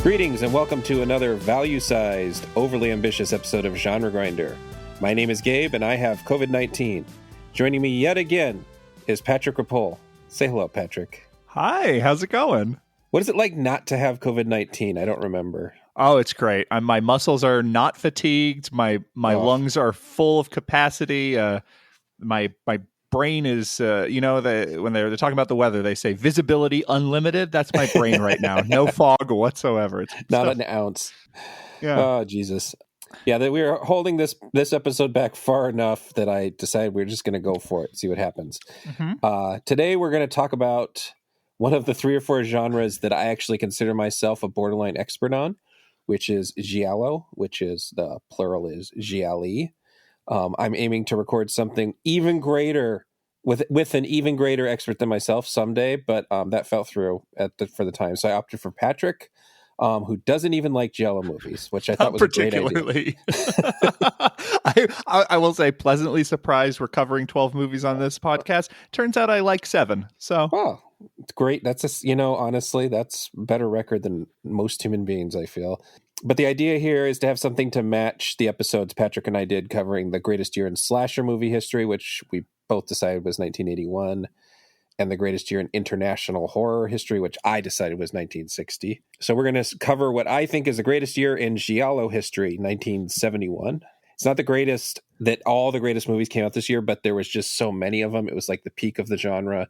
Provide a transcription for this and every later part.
Greetings and welcome to another value-sized, overly ambitious episode of Genre Grinder. My name is Gabe and I have COVID-19. Joining me yet again is Patrick Rapole. Say hello, Patrick. Hi, how's it going? What is it like not to have COVID-19? I don't remember. Oh, it's great. My muscles are not fatigued. My lungs are full of capacity. My brain is, when they're talking about the weather, they say visibility unlimited. That's my brain right now. No fog whatsoever. It's not an ounce. Yeah. Oh, Jesus. Yeah, that we are holding this episode back far enough that I decided we're just going to go for it, see what happens. Mm-hmm. Today we're going to talk about one of the 3 or 4 genres that I actually consider myself a borderline expert on, which is giallo, which is the plural is gialli. I'm aiming to record something even greater with an even greater expert than myself someday, but that fell through for the time. So I opted for Patrick, who doesn't even like giallo movies, which I thought was a great idea. I will say pleasantly surprised we're covering 12 movies on this podcast. Turns out I like 7. So it's great. That's honestly, that's a better record than most human beings, I feel. But the idea here is to have something to match the episodes Patrick and I did covering the greatest year in slasher movie history, which we both decided was 1981, and the greatest year in international horror history, which I decided was 1960. So we're going to cover what I think is the greatest year in giallo history, 1971. It's not the greatest that all the greatest movies came out this year, but there was just so many of them. It was like the peak of the genre.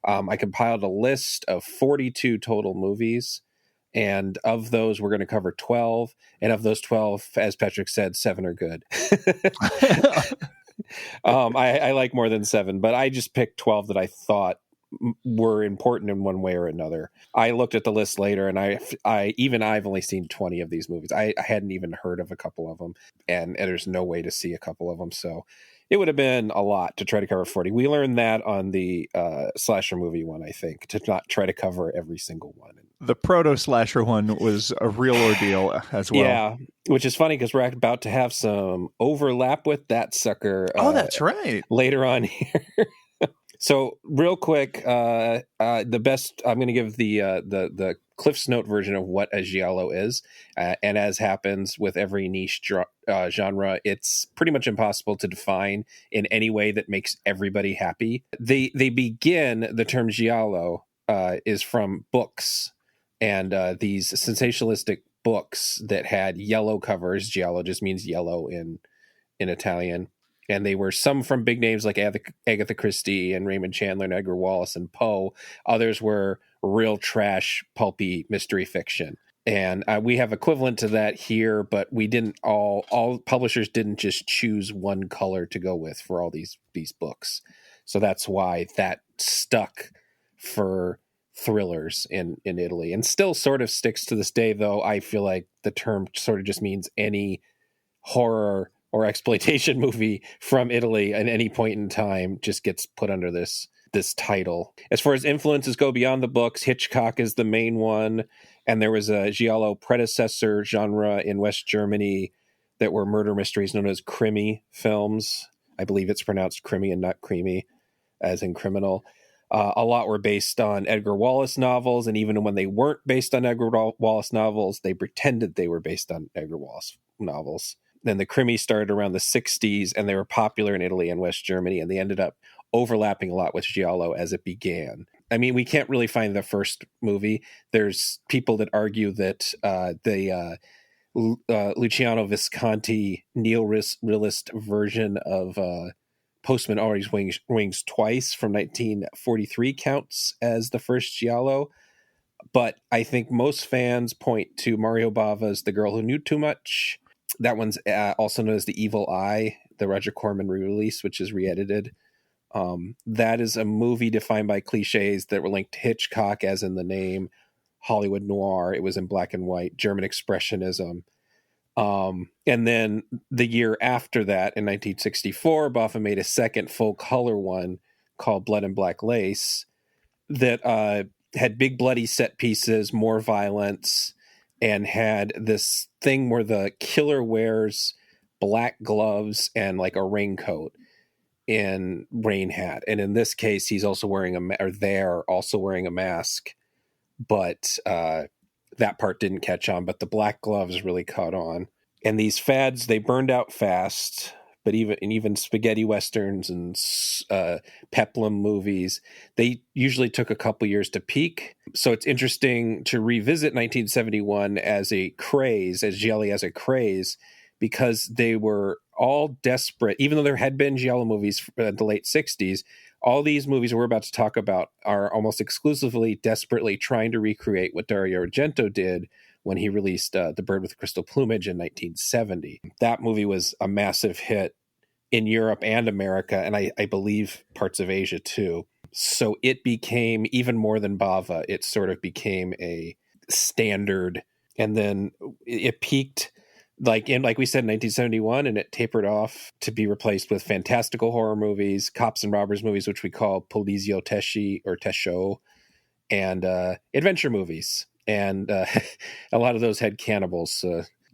I compiled a list of 42 total movies, and of those, we're going to cover 12. And of those 12, as Patrick said, 7 are good. I like more than 7, but I just picked 12 that I thought were important in one way or another. I looked at the list later, and I've only seen 20 of these movies. I hadn't even heard of a couple of them, and there's no way to see a couple of them. So it would have been a lot to try to cover 40. We learned that on the slasher movie one, I think, to not try to cover every single one. The proto-slasher one was a real ordeal as well. Yeah, which is funny because we're about to have some overlap with that sucker. Oh, that's right. Later on here. So real quick, the best, I'm going to give the Cliff's Note version of what a giallo is. And as happens with every niche genre, it's pretty much impossible to define in any way that makes everybody happy. They begin, the term giallo is from books, and these sensationalistic books that had yellow covers. Giallo just means yellow in Italian. And they were some from big names like Agatha Christie and Raymond Chandler and Edgar Wallace and Poe. Others were real trash, pulpy mystery fiction. And we have equivalent to that here, but we didn't all publishers didn't just choose one color to go with for all these books. So that's why that stuck for thrillers in Italy, and still sort of sticks to this day, though I feel like the term sort of just means any horror or exploitation movie from Italy at any point in time just gets put under this title. As far as influences go beyond the books, Hitchcock is the main one, and there was a giallo predecessor genre in West Germany that were murder mysteries known as Krimi films. I believe it's pronounced Krimi and not creamy, as in criminal. A lot were based on Edgar Wallace novels, and even when they weren't based on Edgar Wallace novels, they pretended they were based on Edgar Wallace novels. Then the Krimi started around the 60s, and they were popular in Italy and West Germany, and they ended up overlapping a lot with giallo as it began. I mean, we can't really find the first movie. There's people that argue that the Luciano Visconti neo-realist version of Postman Always Wings Twice from 1943 counts as the first giallo. But I think most fans point to Mario Bava's The Girl Who Knew Too Much. That one's also known as The Evil Eye, the Roger Corman re-release, which is re-edited. That is a movie defined by cliches that were linked to Hitchcock, as in the name, Hollywood noir. It was in black and white, German expressionism. And then the year after that, in 1964, Boffa made a second full-color one called Blood and Black Lace that had big bloody set pieces, more violence, and had this thing where the killer wears black gloves and like a raincoat and rain hat. And in this case, he's also wearing they're also wearing a mask, but that part didn't catch on, but the black gloves really caught on. And these fads, they burned out fast. But even spaghetti westerns and peplum movies, they usually took a couple years to peak. So it's interesting to revisit 1971 as a craze, as Gialli as a craze, because they were all desperate. Even though there had been Giallo movies in the late 60s, all these movies we're about to talk about are almost exclusively desperately trying to recreate what Dario Argento did when he released The Bird with Crystal Plumage in 1970. That movie was a massive hit in Europe and America, and I believe parts of Asia too. So it became, even more than Bava, it sort of became a standard. And then it peaked like we said, in 1971, and it tapered off to be replaced with fantastical horror movies, cops and robbers movies, which we call Polizio Tesci or Tesho, and adventure movies. And a lot of those had cannibals.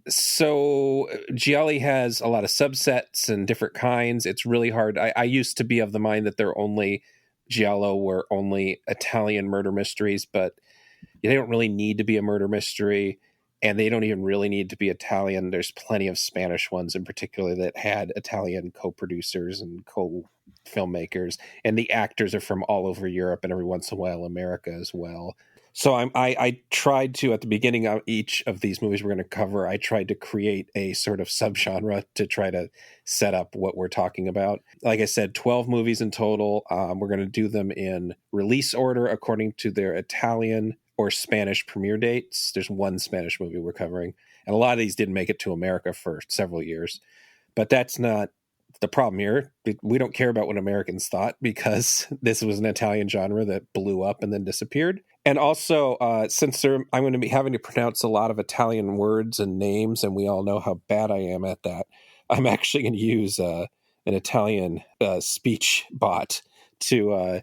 So Gialli has a lot of subsets and different kinds. It's really hard. I used to be of the mind that Giallo were only Italian murder mysteries, but they don't really need to be a murder mystery, and they don't even really need to be Italian. There's plenty of Spanish ones in particular that had Italian co-producers and co-filmmakers, and the actors are from all over Europe and every once in a while America as well. So I tried to, at the beginning of each of these movies we're going to cover, I tried to create a sort of subgenre to try to set up what we're talking about. Like I said, 12 movies in total. We're going to do them in release order according to their Italian or Spanish premiere dates. There's one Spanish movie we're covering, and a lot of these didn't make it to America for several years. But that's not the problem here. We don't care about what Americans thought, because this was an Italian genre that blew up and then disappeared. And also, since I'm going to be having to pronounce a lot of Italian words and names, and we all know how bad I am at that, I'm actually going to use an Italian speech bot to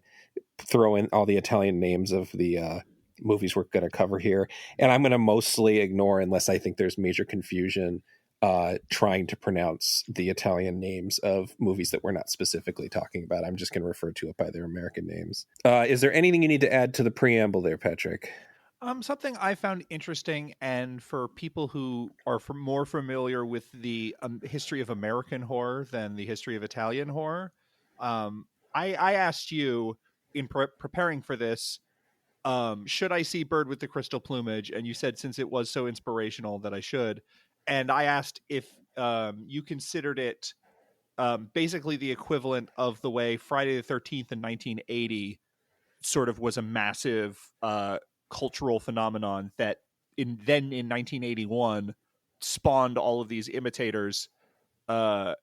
throw in all the Italian names of the movies we're going to cover here. And I'm going to mostly ignore, unless I think there's major confusion, trying to pronounce the Italian names of movies that we're not specifically talking about. I'm just going to refer to it by their American names. Is there anything you need to add to the preamble there, Patrick? Something I found interesting, and for people who are more familiar with the history of American horror than the history of Italian horror, I asked you in preparing for this, should I see Bird with the Crystal Plumage? And you said, since it was so inspirational, that I should. And I asked if you considered it basically the equivalent of the way Friday the 13th in 1980 sort of was a massive cultural phenomenon that in 1981 spawned all of these imitators. It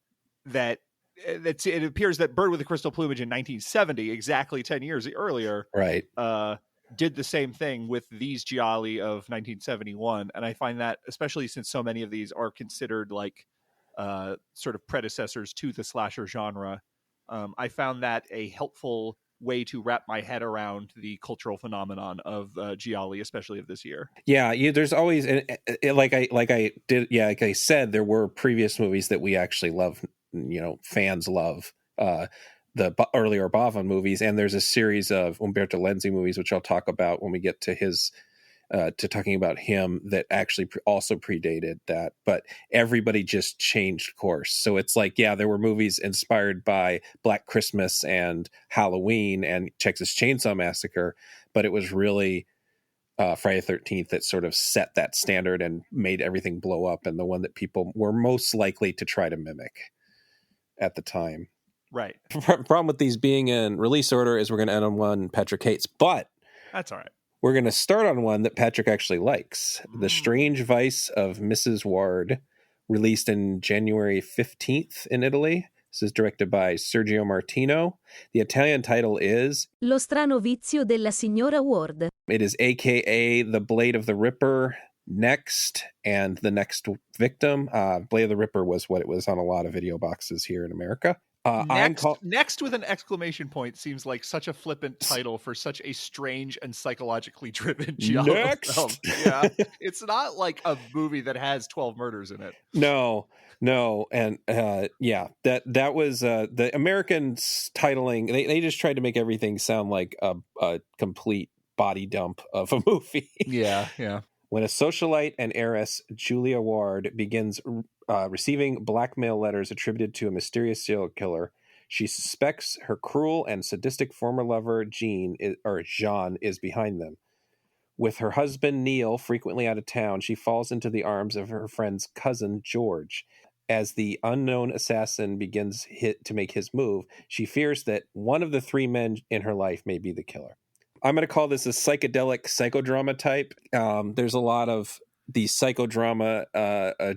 appears that Bird with the Crystal Plumage in 1970, exactly 10 years earlier, right, did the same thing with these Gialli of 1971. And I find that, especially since so many of these are considered like sort of predecessors to the slasher genre, I found that a helpful way to wrap my head around the cultural phenomenon of Gialli, especially of this year. Yeah, there's always, like I said, there were previous movies that we actually love, fans love, the earlier Bava movies, and there's a series of Umberto Lenzi movies, which I'll talk about when we get to his to talking about him, that actually also predated that, but everybody just changed course. So it's like, yeah, there were movies inspired by Black Christmas and Halloween and Texas Chainsaw Massacre, but it was really Friday the 13th that sort of set that standard and made everything blow up, and the one that people were most likely to try to mimic at the time. Right. Problem with these being in release order is we're going to end on one Patrick hates, but that's all right. We're going to start on one that Patrick actually likes. The Strange Vice of Mrs. Ward, released in January 15th in Italy. This is directed by Sergio Martino. The Italian title is Lo strano vizio della signora Ward. It is AKA The Blade of the Ripper, Next, and The Next Victim. Blade of the Ripper was what it was on a lot of video boxes here in America. Next with an exclamation point seems like such a flippant title for such a strange and psychologically driven Giallo film. Yeah, it's not like a movie that has 12 murders in it. No, and that was the Americans titling. They just tried to make everything sound like a complete body dump of a movie. Yeah. When a socialite and heiress, Julia Ward, begins receiving blackmail letters attributed to a mysterious serial killer, she suspects her cruel and sadistic former lover, Jean is behind them. With her husband, Neil, frequently out of town, she falls into the arms of her friend's cousin, George. As the unknown assassin begins to make his move, she fears that one of the three men in her life may be the killer. I'm going to call this a psychedelic psychodrama type. There's a lot of these psychodrama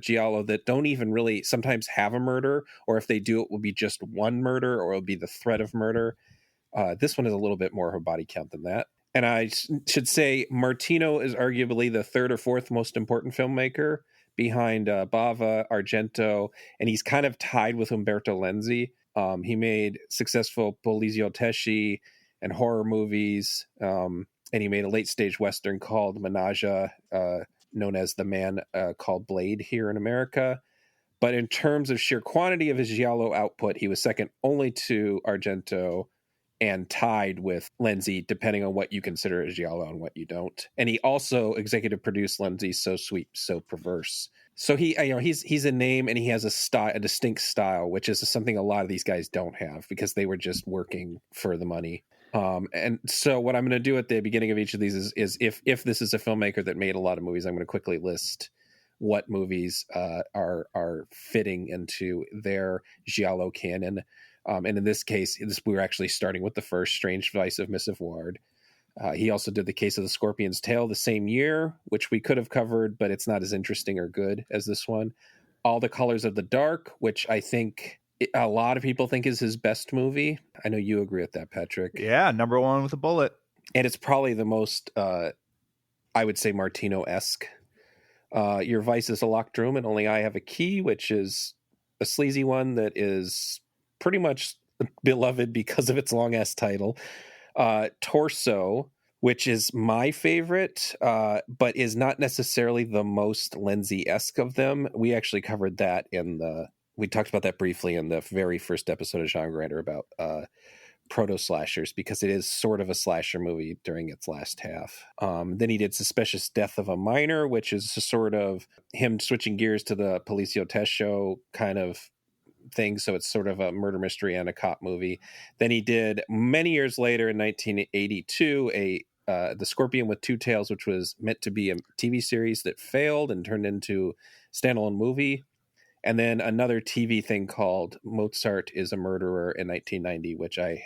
giallo that don't even really sometimes have a murder, or if they do, it will be just one murder, or it'll be the threat of murder. This one is a little bit more of a body count than that. And I should say Martino is arguably the third or fourth most important filmmaker behind Bava, Argento, and he's kind of tied with Umberto Lenzi. He made successful Poliziotteschi and horror movies, and he made a late-stage Western called Menage, known as The Man Called Blade here in America. But in terms of sheer quantity of his giallo output, he was second only to Argento and tied with Lenzi, depending on what you consider a giallo and what you don't. And he also executive produced Lenzi's So Sweet, So Perverse. So he's a name, and he has a distinct style, which is something a lot of these guys don't have because they were just working for the money. And so what I'm going to do at the beginning of each of these is if this is a filmmaker that made a lot of movies, I'm going to quickly list what movies are fitting into their giallo canon. And in this case, we were actually starting with the first, Strange Vice of Miss Ward. He also did The Case of the Scorpion's Tail the same year, which we could have covered, but it's not as interesting or good as this one. All the Colors of the Dark, which I think a lot of people think is his best movie. I know you agree with that, Patrick. Yeah, number one with a bullet. And it's probably the most, I would say, Martino-esque. Your Vice is a Locked Room, and Only I Have a Key, which is a sleazy one that is pretty much beloved because of its long-ass title. Torso, which is my favorite, but is not necessarily the most Lenzi-esque of them. We actually covered that we talked about that briefly in the very first episode of Genre Grinder about proto-slashers, because it is sort of a slasher movie during its last half. Then he did Suspicious Death of a Minor, which is sort of him switching gears to the Poliziottesco kind of thing, so it's sort of a murder mystery and a cop movie. Then he did many years later in 1982 The Scorpion with Two Tails, which was meant to be a TV series that failed and turned into standalone movie. And then another TV thing called Mozart is a Murderer in 1990, which I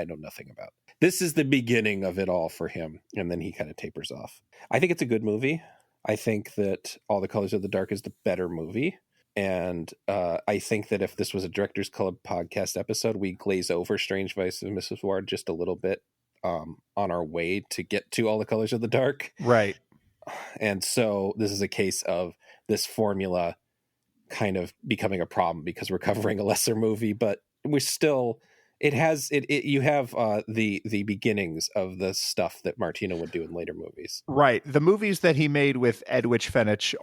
know nothing about. This is the beginning of it all for him, and then he kind of tapers off. I think it's a good movie. I think that All the Colors of the Dark is the better movie. And I think that if this was a Directors Club podcast episode, we glaze over Strange Vice of Mrs. Ward just a little bit on our way to get to All the Colors of the Dark. Right. And so this is a case of this formula kind of becoming a problem because we're covering a lesser movie, but we're still... You have the beginnings of the stuff that Martino would do in later movies. Right. The movies that he made with Edwidge Fenech,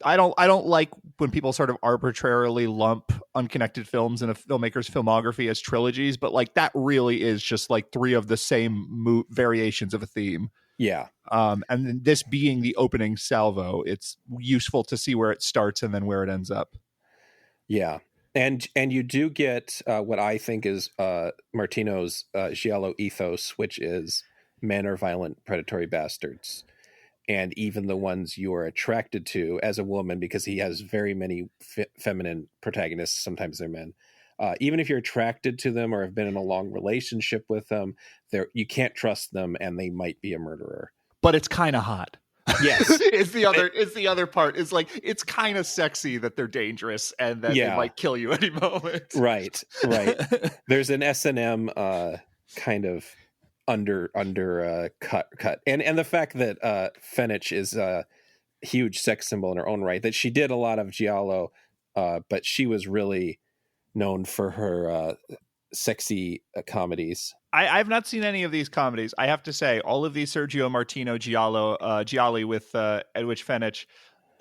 I don't like when people sort of arbitrarily lump unconnected films in a filmmaker's filmography as trilogies, but like that really is just like three of the same variations of a theme. Yeah. And this being the opening salvo, it's useful to see where it starts and then where it ends up. Yeah. And you do get what I think is Martino's giallo ethos, which is men are violent, predatory bastards. And even the ones you are attracted to as a woman, because he has very many feminine protagonists, sometimes they're men. Even if you're attracted to them or have been in a long relationship with them, you can't trust them and they might be a murderer. But it's kind of hot. Yes. It's the other part. It's like, it's kind of sexy that they're dangerous and that they might kill you any moment. Right. There's an S&M kind of under cut. And the fact that Fenech is a huge sex symbol in her own right, that she did a lot of giallo, but she was really known for her sexy comedies. I've not seen any of these comedies. I have to say, all of these Sergio Martino gialli with Edwidge Fenech,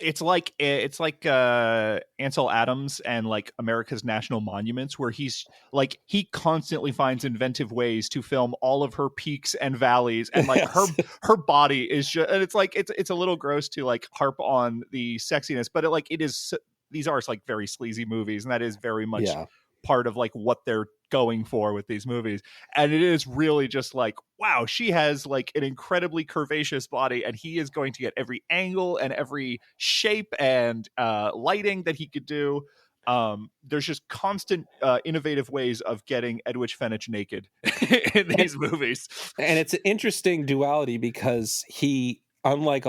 It's like Ansel Adams and like America's National Monuments, where he's like he constantly finds inventive ways to film all of her peaks and valleys, and like Yes. her body is just, and it's like it's a little gross to like harp on the sexiness, but it is these are like very sleazy movies, and that is very much Yeah. part of like what they're going for with these movies. And it is really just like, wow, she has like an incredibly curvaceous body, and he is going to get every angle and every shape and lighting that he could do. There's just constant innovative ways of getting Edwidge Fenech naked in these movies. And it's an interesting duality because he, unlike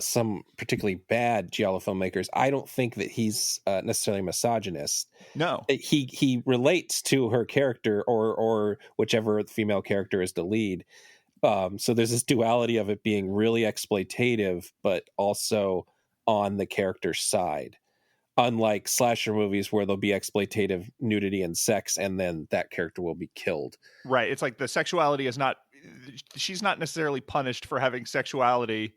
some particularly bad giallo filmmakers, I don't think that he's necessarily misogynist. No, He relates to her character or whichever female character is the lead. So there's this duality of it being really exploitative, but also on the character's side. Unlike slasher movies where there'll be exploitative nudity and sex, and then that character will be killed. right. It's like the sexuality is not, she's not necessarily punished for having sexuality.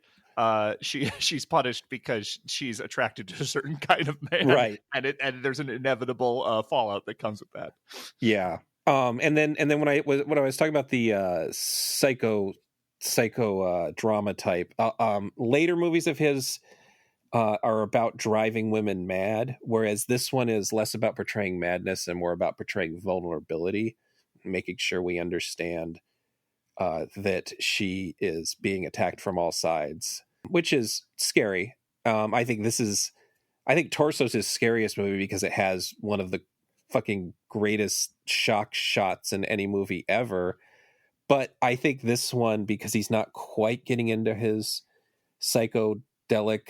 She's punished because she's attracted to a certain kind of man, Right? And there's an inevitable fallout that comes with that. Yeah. And then when I was talking about the psycho drama type, later movies of his are about driving women mad, whereas this one is less about portraying madness and more about portraying vulnerability, making sure we understand that she is being attacked from all sides, which is scary. I think Torso's his scariest movie because it has one of the fucking greatest shock shots in any movie ever. But I think this one, because he's not quite getting into his psychedelic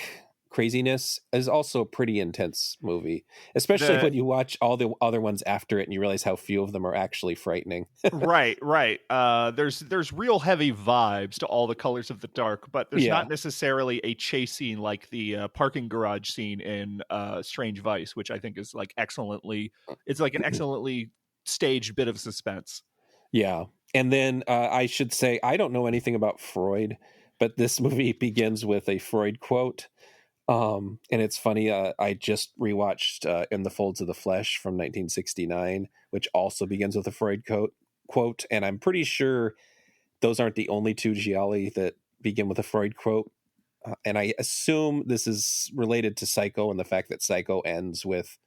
craziness, is also a pretty intense movie, especially when you watch all the other ones after it and you realize how few of them are actually frightening. Right. There's real heavy vibes to All the Colors of the Dark, but there's not necessarily a chase scene like the parking garage scene in Strange Vice, which I think is like it's like an excellently staged bit of suspense. Yeah. And then I should say, I don't know anything about Freud, but this movie begins with a Freud quote. And it's funny, I just rewatched In the Folds of the Flesh from 1969, which also begins with a Freud quote. And I'm pretty sure those aren't the only two gialli that begin with a Freud quote. And I assume this is related to Psycho and the fact that Psycho ends with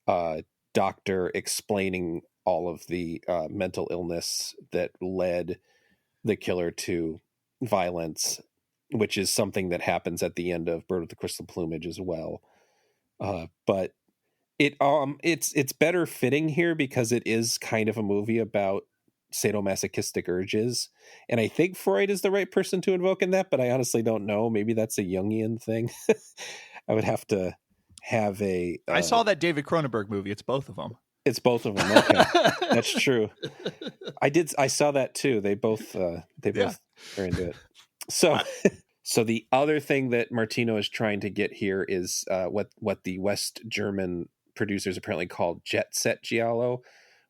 a doctor explaining all of the mental illness that led the killer to violence, which is something that happens at the end of Bird with the Crystal Plumage as well. But it's better fitting here because it is kind of a movie about sadomasochistic urges. And I think Freud is the right person to invoke in that, but I honestly don't know. Maybe that's a Jungian thing. I would have to have a... I saw that David Cronenberg movie. It's both of them. It's both of them. Okay. That's true. I saw that too. They both are into it. So the other thing that Martino is trying to get here is what the West German producers apparently called jet set giallo,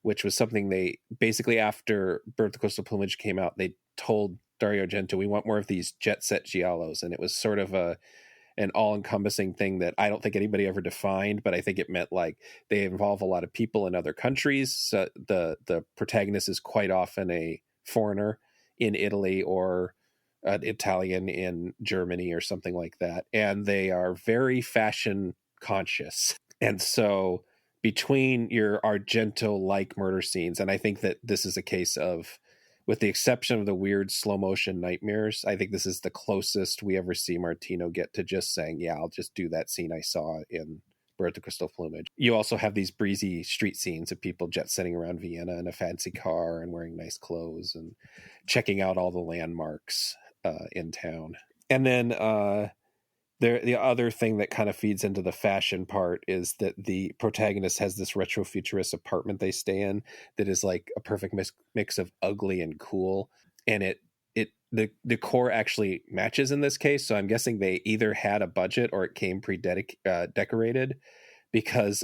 which was something they basically, after Bird of the Crystal Plumage came out, they told Dario Argento, we want more of these jet set giallos. And it was sort of an all-encompassing thing that I don't think anybody ever defined, but I think it meant like they involve a lot of people in other countries. So the protagonist is quite often a foreigner in Italy or an Italian in Germany or something like that. And they are very fashion conscious. And so between your Argento-like murder scenes, and I think that this is a case of, with the exception of the weird slow motion nightmares, I think this is the closest we ever see Martino get to just saying, yeah, I'll just do that scene I saw in Bird of the Crystal Plumage. You also have these breezy street scenes of people jet setting around Vienna in a fancy car and wearing nice clothes and checking out all the landmarks in town. And then the other thing that kind of feeds into the fashion part is that the protagonist has this retro futurist apartment they stay in that is like a perfect mix of ugly and cool. And the decor actually matches in this case. So I'm guessing they either had a budget or it came decorated, because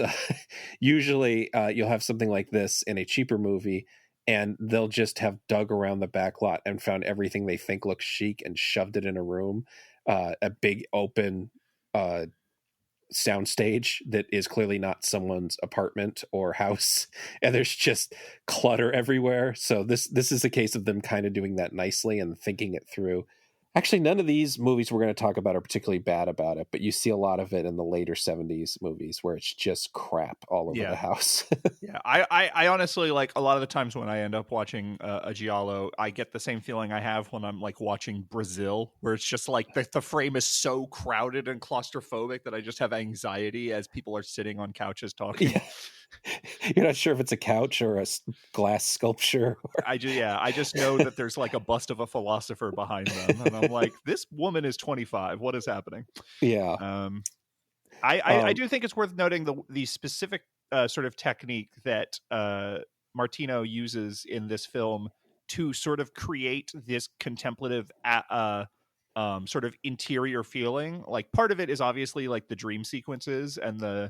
usually you'll have something like this in a cheaper movie and they'll just have dug around the back lot and found everything they think looks chic and shoved it in a room. A big open soundstage that is clearly not someone's apartment or house, and there's just clutter everywhere. So this is a case of them kind of doing that nicely and thinking it through. Actually, none of these movies we're going to talk about are particularly bad about it, but you see a lot of it in the later 70s movies where it's just crap all over the house. Yeah, I honestly, like, a lot of the times when I end up watching a giallo, I get the same feeling I have when I'm like watching Brazil, where it's just like the frame is so crowded and claustrophobic that I just have anxiety as people are sitting on couches talking. Yeah. You're not sure if it's a couch or a glass sculpture. I just know that there's like a bust of a philosopher behind them, and I'm like, this woman is 25. What is happening? Yeah. I do think it's worth noting the specific sort of technique that Martino uses in this film to sort of create this contemplative sort of interior feeling. Like, part of it is obviously like the dream sequences and the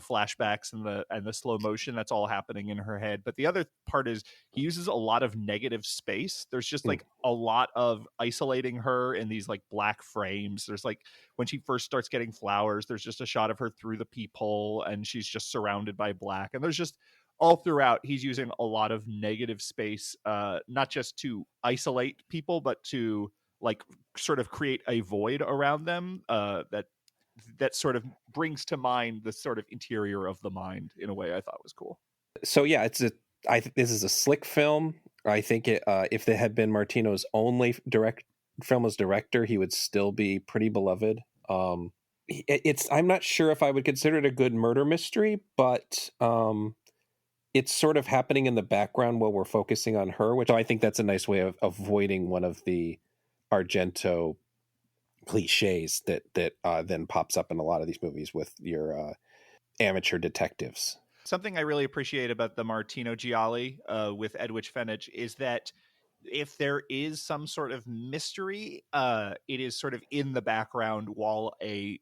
flashbacks and the slow motion that's all happening in her head, but the other part is he uses a lot of negative space. There's just like a lot of isolating her in these like black frames. There's like, when she first starts getting flowers, there's just a shot of her through the peephole and she's just surrounded by black, and there's just all throughout he's using a lot of negative space, not just to isolate people but to like sort of create a void around them that sort of brings to mind the sort of interior of the mind in a way I thought was cool. So yeah, this is a slick film. I think if they had been Martino's only film as director, he would still be pretty beloved. I'm not sure if I would consider it a good murder mystery, but it's sort of happening in the background while we're focusing on her, which I think that's a nice way of avoiding one of the Argento cliches that then pops up in a lot of these movies with your amateur detectives. Something I really appreciate about the Martino Gialli with Edwidge Fenech is that if there is some sort of mystery, it is sort of in the background while a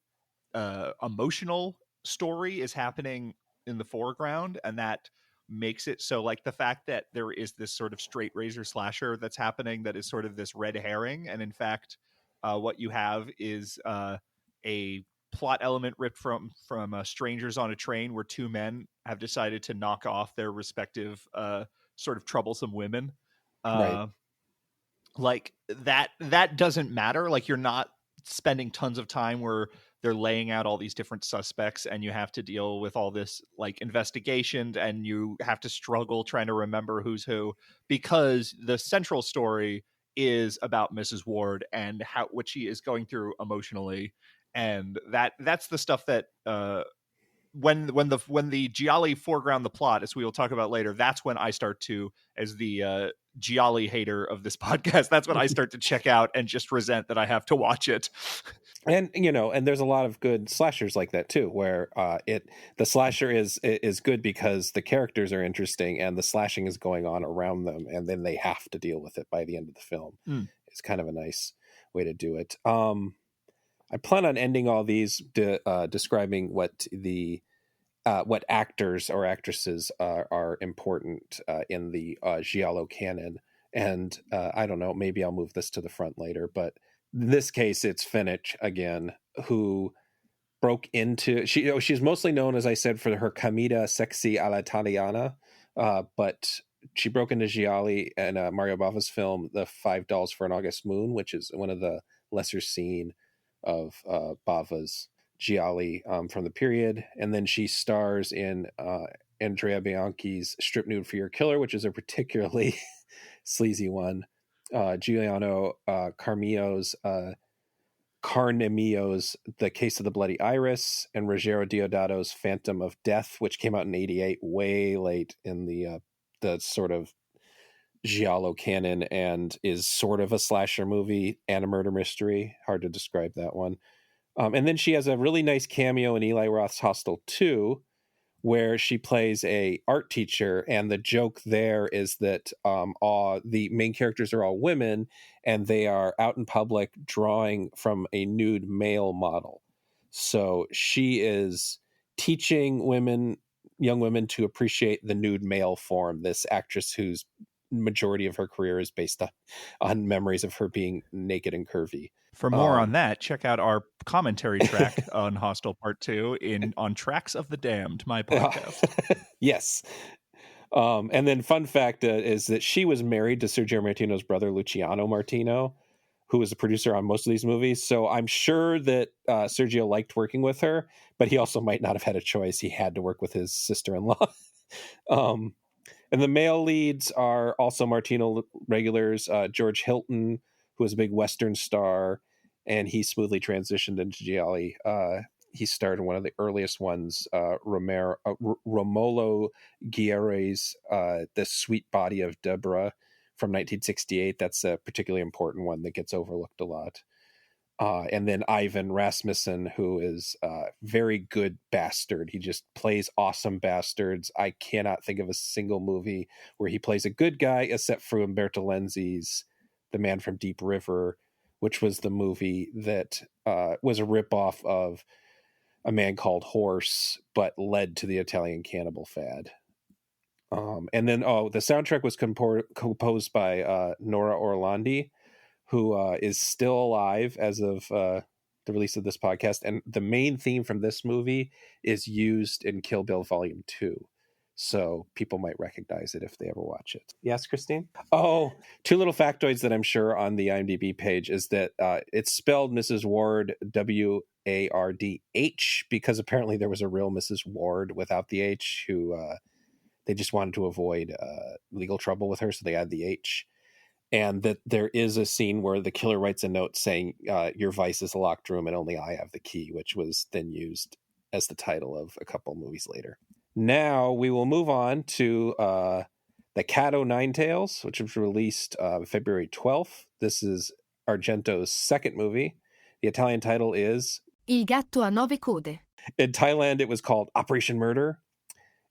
emotional story is happening in the foreground, and that makes it so, like, the fact that there is this sort of straight razor slasher that's happening that is sort of this red herring, and in fact what you have is a plot element ripped from Strangers on a Train, where two men have decided to knock off their respective sort of troublesome women. Right. Like, that doesn't matter. Like, you're not spending tons of time where they're laying out all these different suspects and you have to deal with all this like investigation and you have to struggle trying to remember who's who, because the central story is about Mrs. Ward and what she is going through emotionally, and that's the stuff that when the Gialli foreground the plot, as we will talk about later, that's when I start to, as the Gialli hater of this podcast, that's when I start to check out and just resent that I have to watch it. And and there's a lot of good slashers like that too, where the slasher is good because the characters are interesting and the slashing is going on around them, and then they have to deal with it by the end of the film. It's kind of a nice way to do it. I plan on ending all these describing what actors or actresses are important in the giallo canon, and I don't know, maybe I'll move this to the front later, but in this case, it's Fenech again, who broke into... She's mostly known, as I said, for her Commedia Sexy all'Italiana, but she broke into Gialli in Mario Bava's film, The Five Dolls for an August Moon, which is one of the lesser seen of Bava's Gialli from the period. And then she stars in Andrea Bianchi's Strip Nude for Your Killer, which is a particularly sleazy one. Giuliano Carnemio's The Case of the Bloody Iris, and Ruggero Deodato's Phantom of Death, which came out in '88, way late in the sort of giallo canon, and is sort of a slasher movie and a murder mystery. Hard to describe that one. And then she has a really nice cameo in Eli Roth's Hostel 2, where she plays a art teacher, and the joke there is that the main characters are all women, and they are out in public drawing from a nude male model. So she is teaching young women to appreciate the nude male form, this actress who's majority of her career is based on memories of her being naked and curvy. For more on that, check out our commentary track on Hostel Part 2 on Tracks of the Damned, my podcast. Yes. And then fun fact is that she was married to Sergio Martino's brother, Luciano Martino, who was a producer on most of these movies. So I'm sure that Sergio liked working with her, but he also might not have had a choice. He had to work with his sister-in-law. And the male leads are also Martino regulars, George Hilton, who was a big Western star, and he smoothly transitioned into Gialli. He starred in one of the earliest ones, Romolo Guerrieri's The Sweet Body of Deborah from 1968. That's a particularly important one that gets overlooked a lot. And then Ivan Rasmussen, who is a very good bastard. He just plays awesome bastards. I cannot think of a single movie where he plays a good guy, except for Umberto Lenzi's The Man from Deep River, which was the movie that was a ripoff of A Man Called Horse, but led to the Italian cannibal fad. And then, the soundtrack was composed by Nora Orlandi, who is still alive as of the release of this podcast. And the main theme from this movie is used in Kill Bill Volume 2. So people might recognize it if they ever watch it. Yes, Christine? Oh, two little factoids that I'm sure on the IMDb page is that it's spelled Mrs. Ward, W-A-R-D-H, because apparently there was a real Mrs. Ward without the H who they just wanted to avoid legal trouble with her, so they add the H. And that there is a scene where the killer writes a note saying, your vice is a locked room and only I have the key, which was then used as the title of a couple movies later. Now we will move on to The Cat O' Nine Tails, which was released February 12th. This is Argento's second movie. The Italian title is Il gatto a nove code. In Thailand, it was called Operation Murder.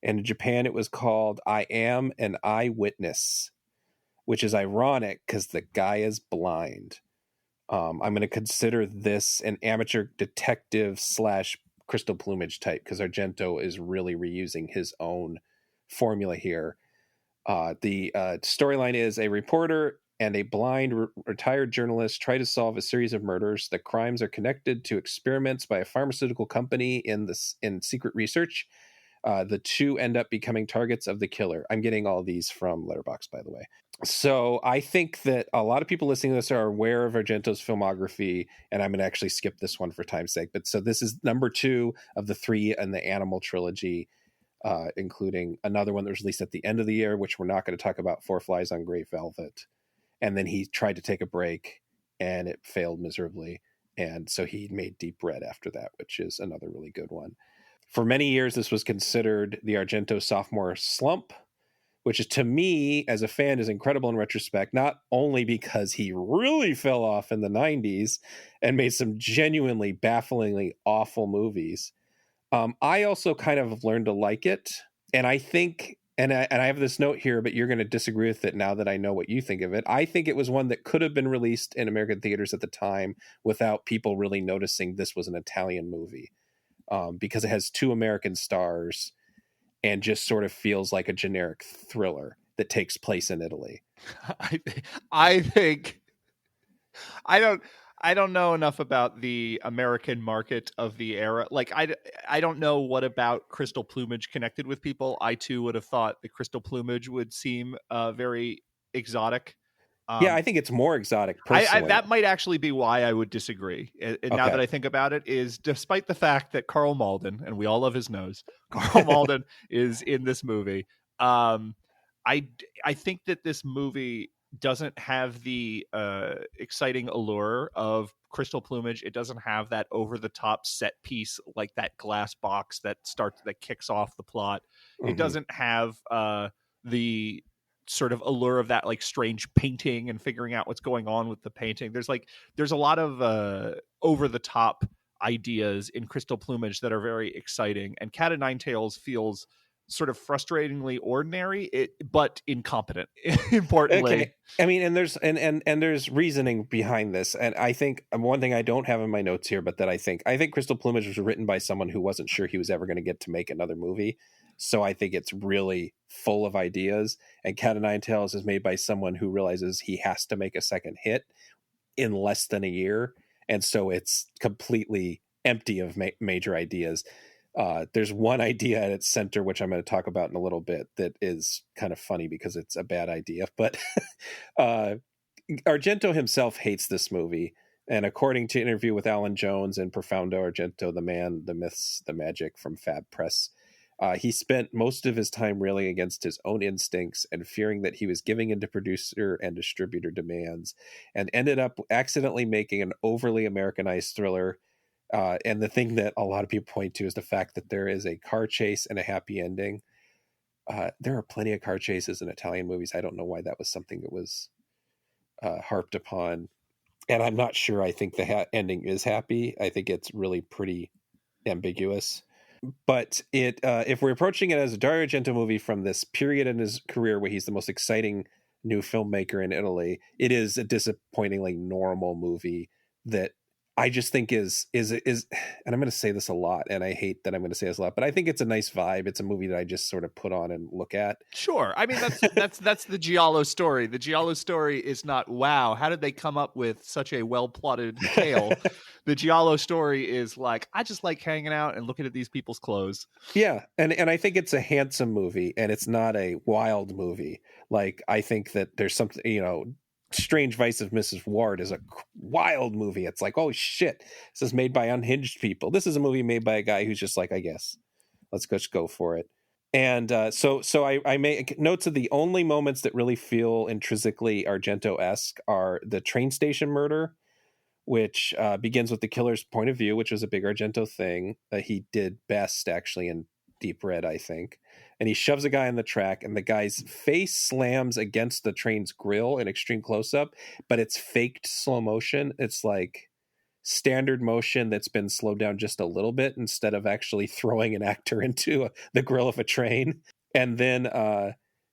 And in Japan, it was called I Am an Eyewitness, which is ironic because the guy is blind. I'm going to consider this an amateur detective / Crystal Plumage type because Argento is really reusing his own formula here. The storyline is a reporter and a blind retired journalist try to solve a series of murders. The crimes are connected to experiments by a pharmaceutical company in secret research. The two end up becoming targets of the killer. I'm getting all these from Letterboxd, by the way. So I think that a lot of people listening to this are aware of Argento's filmography, and I'm going to actually skip this one for time's sake. But so this is number 2 of the 3 in the Animal trilogy, including another one that was released at the end of the year, which we're not going to talk about, Four Flies on Great Velvet. And then he tried to take a break, and it failed miserably. And so he made Deep Red after that, which is another really good one. For many years, this was considered the Argento sophomore slump, which is, to me, as a fan, is incredible in retrospect, not only because he really fell off in the 90s and made some genuinely bafflingly awful movies. I also kind of learned to like it. And I think, and I have this note here, but you're going to disagree with it now that I know what you think of it. I think it was one that could have been released in American theaters at the time without people really noticing this was an Italian movie. Because it has 2 American stars and just sort of feels like a generic thriller that takes place in Italy. I think I don't know enough about the American market of the era. Like I don't know what about Crystal Plumage connected with people. I too would have thought the Crystal Plumage would seem very exotic. Yeah, I think it's more exotic personally. That might actually be why I would disagree. And now that I think about it, is despite the fact that Karl Malden, and we all love his nose, Karl Malden is in this movie. I think that this movie doesn't have the exciting allure of Crystal Plumage. It doesn't have that over the top set piece like that glass box that kicks off the plot. Mm-hmm. It doesn't have the sort of allure of that like strange painting and figuring out what's going on with the painting. There's a lot of over the top ideas in Crystal Plumage that are very exciting, and Cat O' Nine Tails feels sort of frustratingly ordinary, but incompetent. Importantly, okay. I mean, and there's reasoning behind this, and I think one thing I don't have in my notes here, but that I think Crystal Plumage was written by someone who wasn't sure he was ever going to get to make another movie. So I think it's really full of ideas. And Cat o' Nine Tails is made by someone who realizes he has to make a second hit in less than a year, and so it's completely empty of major ideas. There's one idea at its center, which I'm going to talk about in a little bit, that is kind of funny because it's a bad idea. But Argento himself hates this movie. And according to an interview with Alan Jones and Profondo Argento, the man, the myths, the magic from Fab Press, he spent most of his time railing against his own instincts and fearing that he was giving in to producer and distributor demands, and ended up accidentally making an overly Americanized thriller. And the thing that a lot of people point to is the fact that there is a car chase and a happy ending. There are plenty of car chases in Italian movies. I don't know why that was something that was harped upon. And I'm not sure. I think the ending is happy. I think it's really pretty ambiguous. But if we're approaching it as a Dario Argento movie from this period in his career where he's the most exciting new filmmaker in Italy, it is a disappointingly normal movie that I just think is, and I'm going to say this a lot, and I hate that I'm going to say this a lot, but I think it's a nice vibe. It's a movie that I just sort of put on and look at. Sure. I mean, that's the Giallo story. The Giallo story is not, wow, how did they come up with such a well-plotted tale? The Giallo story is like, I just like hanging out and looking at these people's clothes. Yeah, and I think it's a handsome movie, and it's not a wild movie. Like, I think that there's something, Strange Vice of Mrs. Ward is a wild movie. It's like, oh shit, this is made by unhinged people. This is a movie made by a guy who's just like, I guess, let's just go for it. And so I make notes of the only moments that really feel intrinsically Argento-esque are the train station murder, which begins with the killer's point of view, which was a big Argento thing. He did best actually in Deep Red, I think. And he shoves a guy on the track, and the guy's face slams against the train's grill in extreme close-up, but it's faked slow motion. It's like standard motion that's been slowed down just a little bit instead of actually throwing an actor into the grill of a train. And then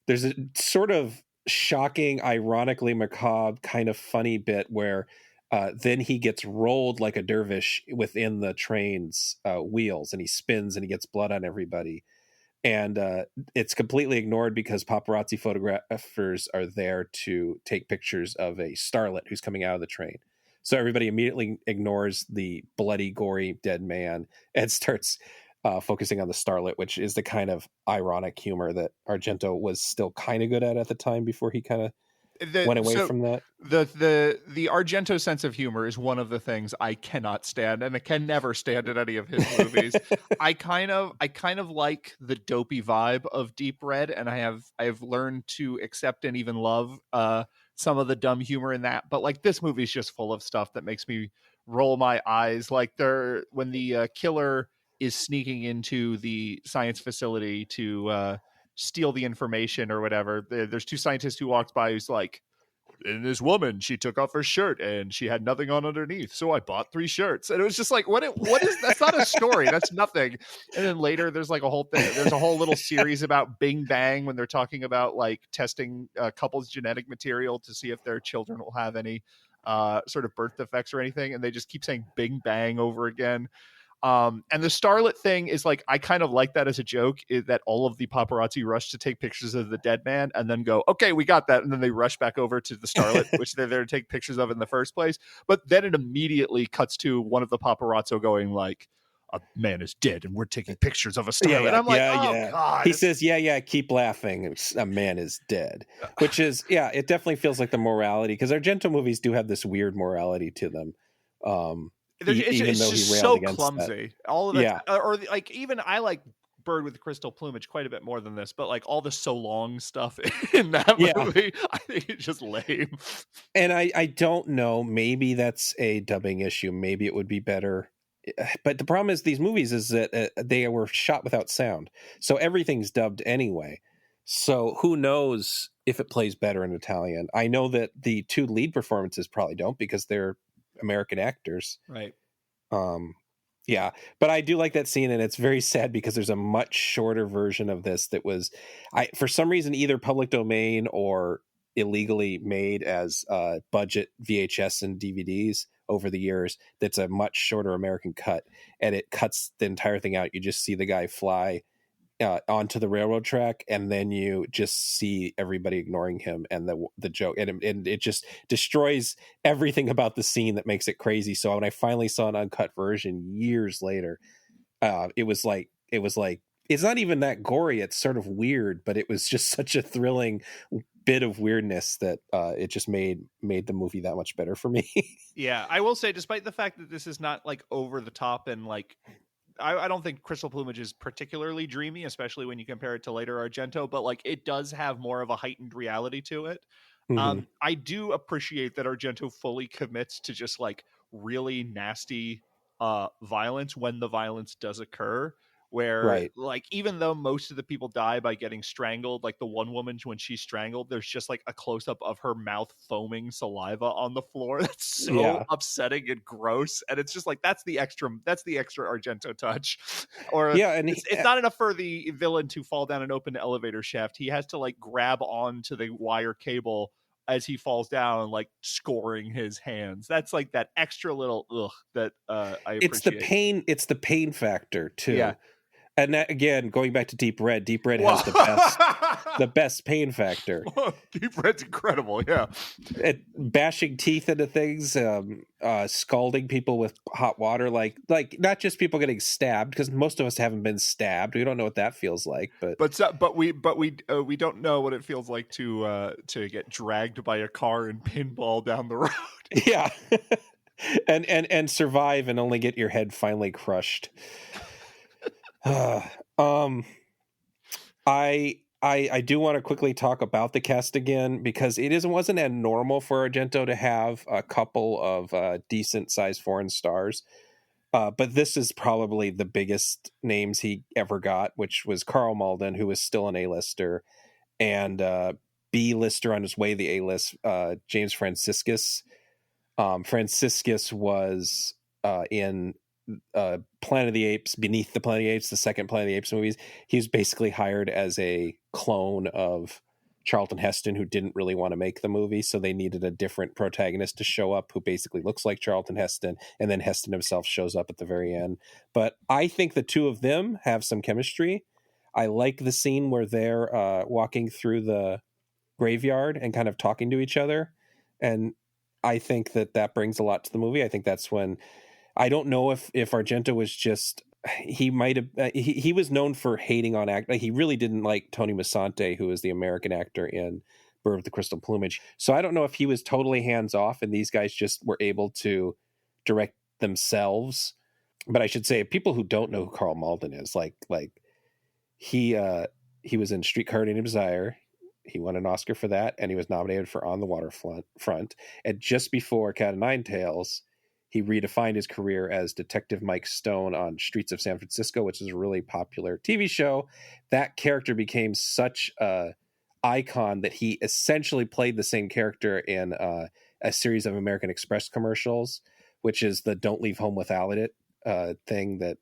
there's a sort of shocking, ironically macabre, kind of funny bit where then he gets rolled like a dervish within the train's wheels, and he spins and he gets blood on everybody. And it's completely ignored because paparazzi photographers are there to take pictures of a starlet who's coming out of the train. So everybody immediately ignores the bloody, gory, dead man and starts focusing on the starlet, which is the kind of ironic humor that Argento was still kind of good at the time before he kind of went away from that. The Argento sense of humor is one of the things I cannot stand, and I can never stand in any of his movies. I kind of like the dopey vibe of Deep Red, and I have learned to accept and even love some of the dumb humor in that. But like, this movie is just full of stuff that makes me roll my eyes. Like when the killer is sneaking into the science facility to steal the information or whatever, there's two scientists who walked by who's like, and this woman, she took off her shirt and she had nothing on underneath, so I bought 3 shirts. And it was just like, what is that's not a story, that's nothing. And then later there's like a whole thing, there's a whole little series about Bing Bang when they're talking about like testing couples' genetic material to see if their children will have any sort of birth defects or anything, and they just keep saying Bing Bang over again. And the starlet thing is like, I kind of like that as a joke, that all of the paparazzi rush to take pictures of the dead man and then go, okay, we got that. And then they rush back over to the starlet, which they're there to take pictures of in the first place. But then it immediately cuts to one of the paparazzo going like, a man is dead and we're taking pictures of a starlet. And I'm like, God. He says, keep laughing. A man is dead, which is, it definitely feels like the morality, because Argento movies do have this weird morality to them. It's just so clumsy. All of it, or like, even I like Bird with Crystal Plumage quite a bit more than this, but like all the so long stuff in that movie, I think it's just lame. And I don't know, maybe that's a dubbing issue. Maybe it would be better. But the problem is these movies is that they were shot without sound, so everything's dubbed anyway. So who knows if it plays better in Italian? I know that the 2 lead performances probably don't, because they're American actors, right? Yeah, but I do like that scene, and it's very sad because there's a much shorter version of this that was, for some reason, either public domain or illegally made as budget VHS and DVDs over the years. That's a much shorter American cut, and it cuts the entire thing out. You just see the guy fly onto the railroad track, and then you just see everybody ignoring him and the joke, and it just destroys everything about the scene that makes it crazy. So when I finally saw an uncut version years later, it was like it's not even that gory. It's sort of weird, but it was just such a thrilling bit of weirdness that it just made the movie that much better for me. Yeah, I will say, despite the fact that this is not like over the top and like, I don't think Crystal Plumage is particularly dreamy, especially when you compare it to later Argento, but like it does have more of a heightened reality to it. Mm-hmm. I do appreciate that Argento fully commits to just like really nasty violence when the violence does occur. Where Right. like, even though most of the people die by getting strangled, like the one woman, when she's strangled, there's just like a close-up of her mouth foaming saliva on the floor. That's so upsetting and gross. And it's just like, that's the extra Argento touch. Or yeah, and it's not enough for the villain to fall down an open elevator shaft. He has to like grab onto the wire cable as he falls down, like scoring his hands. That's like that extra little that I appreciate. It's the pain factor too. Yeah. And that, again, going back to Deep Red has the best pain factor. Deep Red's incredible, yeah. Bashing teeth into things, scalding people with hot water, like not just people getting stabbed, because most of us haven't been stabbed. We don't know what that feels like, but we don't know what it feels like to get dragged by a car and pinball down the road. Yeah, and survive and only get your head finally crushed. I do want to quickly talk about the cast again, because it wasn't abnormal for Argento to have a couple of decent sized foreign stars, but this is probably the biggest names he ever got, which was Karl Malden, who was still an A-lister, and B-lister on his way to the A-list, James Franciscus. Franciscus was in Planet of the Apes, Beneath the Planet of the Apes, the second Planet of the Apes movies. He was basically hired as a clone of Charlton Heston, who didn't really want to make the movie, so they needed a different protagonist to show up who basically looks like Charlton Heston, and then Heston himself shows up at the very end. But I think the two of them have some chemistry. I like the scene where they're walking through the graveyard and kind of talking to each other, and I think that brings a lot to the movie. I think that's when, I don't know if Argento was just, he might have, he was known for hating on act. He really didn't like Tony Musante, who is the American actor in Bird with the Crystal Plumage. So I don't know if he was totally hands off and these guys just were able to direct themselves. But I should say, people who don't know who Karl Malden is, like he was in Streetcar Named Desire. He won an Oscar for that, and he was nominated for On the Waterfront. And just before Cat o' Nine Tails, he redefined his career as Detective Mike Stone on Streets of San Francisco, which is a really popular TV show. That character became such a icon that he essentially played the same character in a series of American Express commercials, which is the "Don't Leave Home Without It" thing that,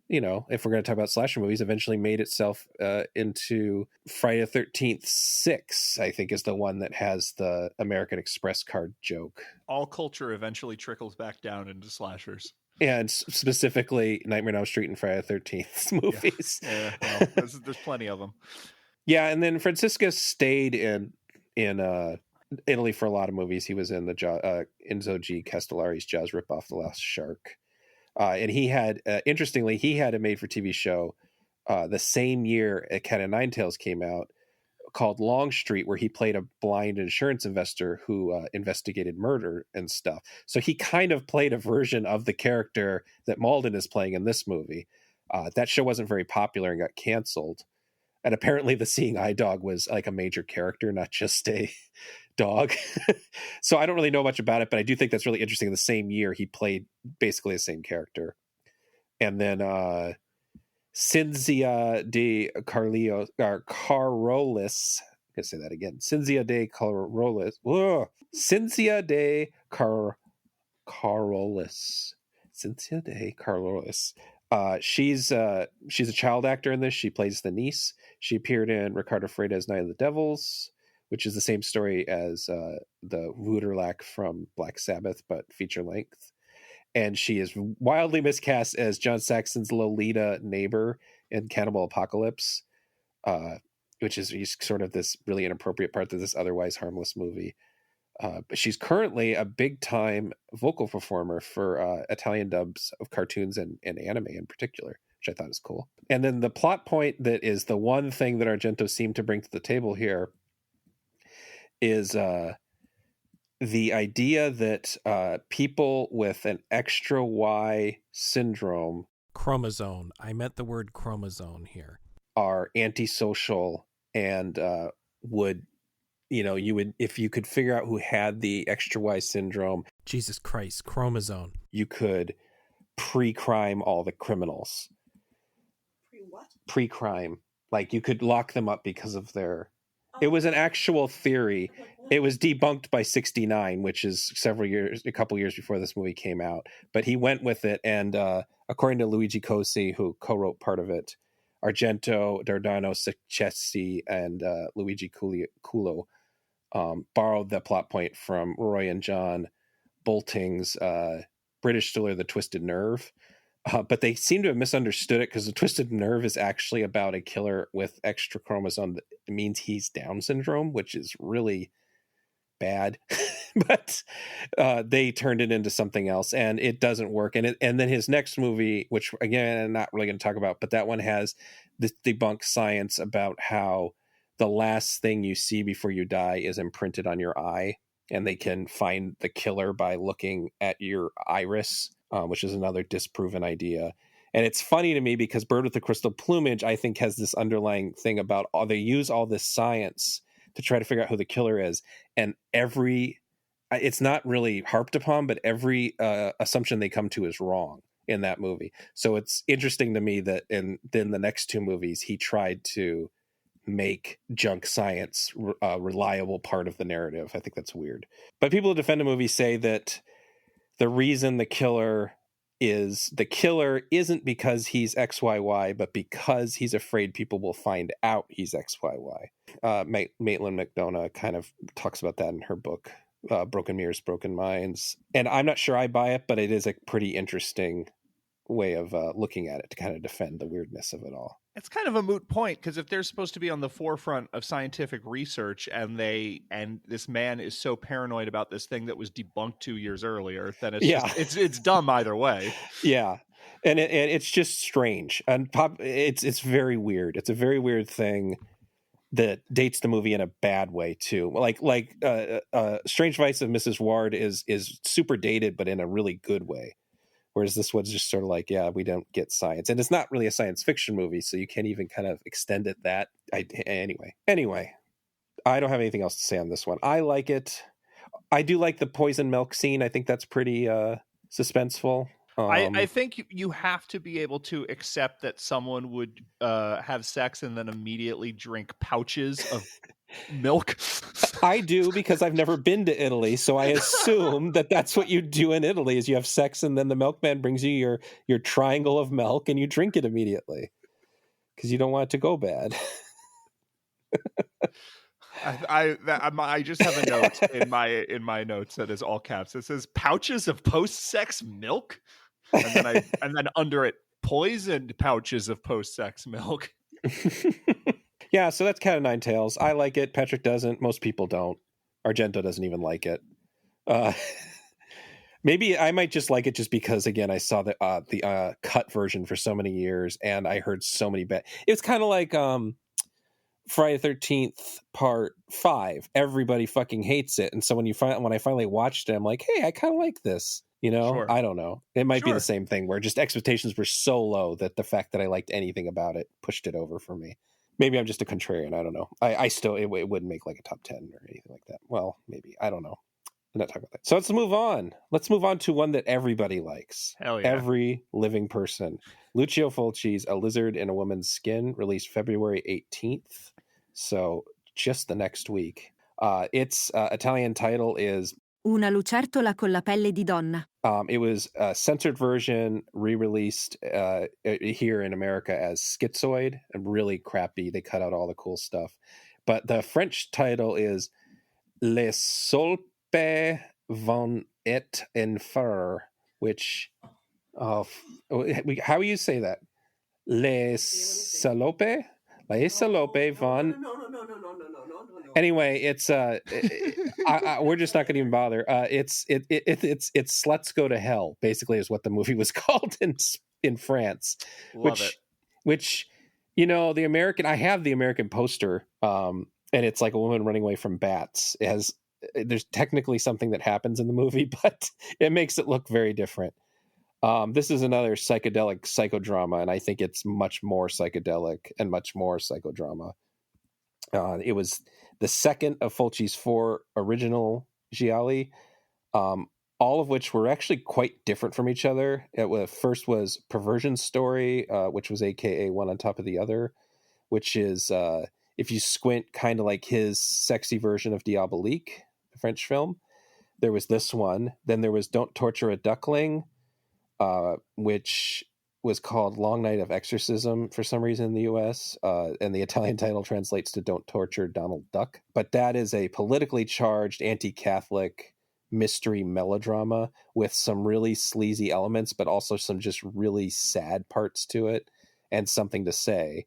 you know, if we're going to talk about slasher movies, eventually made itself into Friday the 13th 6, I think, is the one that has the American Express card joke. All culture eventually trickles back down into slashers. And specifically Nightmare on Elm Street and Friday the 13th movies. Yeah, well, there's plenty of them. Yeah, and then Franciscus stayed in Italy for a lot of movies. He was in the Enzo G. Castellari's Jaws ripoff, The Last Shark. And he had, interestingly, he had a made-for-TV show the same year Cat o' Nine Tails came out, called Longstreet, where he played a blind insurance investor who investigated murder and stuff. So he kind of played a version of the character that Malden is playing in this movie. That show wasn't very popular and got canceled. And apparently the Seeing Eye Dog was like a major character, not just a dog. So I don't really know much about it, but I do think that's really interesting. In the same year, he played basically the same character. And then Cinzia de Carolis, I'm going to say that again. Cinzia de Carolis. Cinzia de Carolis. Cynthia de Carlos. She's a child actor in this. She plays the niece. She appeared in Ricardo Freitas' Night of the Devils, which is the same story as the Wouterlac from Black Sabbath, but feature length. And she is wildly miscast as John Saxon's Lolita neighbor in Cannibal Apocalypse, which is sort of this really inappropriate part of this otherwise harmless movie. But she's currently a big-time vocal performer for Italian dubs of cartoons and anime in particular, which I thought is cool. And then the plot point that is the one thing that Argento seemed to bring to the table here is the idea that people with an extra Y syndrome... Chromosome. I meant the word chromosome here. ...are antisocial and would... you would, if you could figure out who had the extra Y syndrome, Jesus Christ, chromosome, you could pre-crime all the criminals. Pre-what? Pre-crime. Like you could lock them up because of their... It was an actual theory. It was debunked by 69, which is a couple years before this movie came out. But he went with it. And according to Luigi Cosi, who co-wrote part of it, Argento, Dardano Sacchesi, and Luigi Culo borrowed the plot point from Roy and John Bolting's British thriller The Twisted Nerve. But they seem to have misunderstood it because The Twisted Nerve is actually about a killer with extra chromosome that means he's Down syndrome, which is really bad. But they turned it into something else and it doesn't work. And then his next movie, which again, I'm not really going to talk about, but that one has this debunked science about how the last thing you see before you die is imprinted on your eye. And they can find the killer by looking at your iris, which is another disproven idea. And it's funny to me because Bird with the Crystal Plumage, I think, has this underlying thing about they use all this science to try to figure out who the killer is. And it's not really harped upon, but every assumption they come to is wrong in that movie. So it's interesting to me that in the next two movies, he tried to make junk science a reliable part of the narrative. I think that's weird. But people who defend a movie say that the reason the killer isn't because he's XYY, but because he's afraid people will find out he's XYY. Maitland McDonough kind of talks about that in her book, Broken Mirrors, Broken Minds. And I'm not sure I buy it, but it is a pretty interesting way of looking at it to kind of defend the weirdness of it all. It's kind of a moot point because if they're supposed to be on the forefront of scientific research and this man is so paranoid about this thing that was debunked 2 years earlier, then it's dumb either way. Yeah. And it's just strange. And it's very weird. It's a very weird thing that dates the movie in a bad way too. Like Strange Vice of Mrs. Ward is super dated, but in a really good way. Whereas this one's just sort of like, yeah, we don't get science. And it's not really a science fiction movie, so you can't even kind of extend it that. Anyway, I don't have anything else to say on this one. I like it. I do like the poison milk scene. I think that's pretty suspenseful. I think you have to be able to accept that someone would have sex and then immediately drink pouches of milk. I do, because I've never been to Italy, so I assume that that's what you do in Italy is you have sex and then the milkman brings you your triangle of milk and you drink it immediately because you don't want it to go bad. I just have a note in my notes that is all caps. It says pouches of post-sex milk, and then under it, poisoned pouches of post-sex milk. Yeah, so that's Cat of Nine Tails. I like it. Patrick doesn't. Most people don't. Argento doesn't even like it. Maybe I might just like it just because, again, I saw the cut version for so many years, and I heard so many bad. It's kind of like Friday the 13th Part 5. Everybody fucking hates it, and so when I finally watched it, I'm like, hey, I kind of like this. Sure. I don't know. It might be the same thing where just expectations were so low that the fact that I liked anything about it pushed it over for me. Maybe I'm just a contrarian. I don't know. I still, it wouldn't make like a top 10 or anything like that. Well, maybe. I don't know. I'm not talking about that. So let's move on. Let's move on to one that everybody likes. Hell yeah. Every living person. Lucio Fulci's A Lizard in a Woman's Skin, released February 18th. So just the next week. Its Italian title is Una lucertola con la pelle di donna. It was a censored version, re-released here in America as Schizoid, and really crappy. They cut out all the cool stuff. But the French title is Les Solpe von et Enfer, which, how do you say that? Les Salope? Les Salope von... No. Anyway, it's we're just not going to even bother. It's Sluts Go to Hell, basically, is what the movie was called in France. Love it. Which, the American, I have the American poster, and it's like a woman running away from bats. There's technically something that happens in the movie, but it makes it look very different. This is another psychedelic psychodrama, and I think it's much more psychedelic and much more psychodrama. It was the second of Fulci's 4 original gialli, all of which were actually quite different from each other. First was Perversion Story, which was AKA One on Top of the Other, which is, if you squint, kind of like his sexy version of Diabolique, the French film. There was this one. Then there was Don't Torture a Duckling, which was called Long Night of Exorcism for some reason in the US, and the Italian title translates to Don't Torture Donald Duck. But that is a politically charged anti-Catholic mystery melodrama with some really sleazy elements, but also some just really sad parts to it and something to say.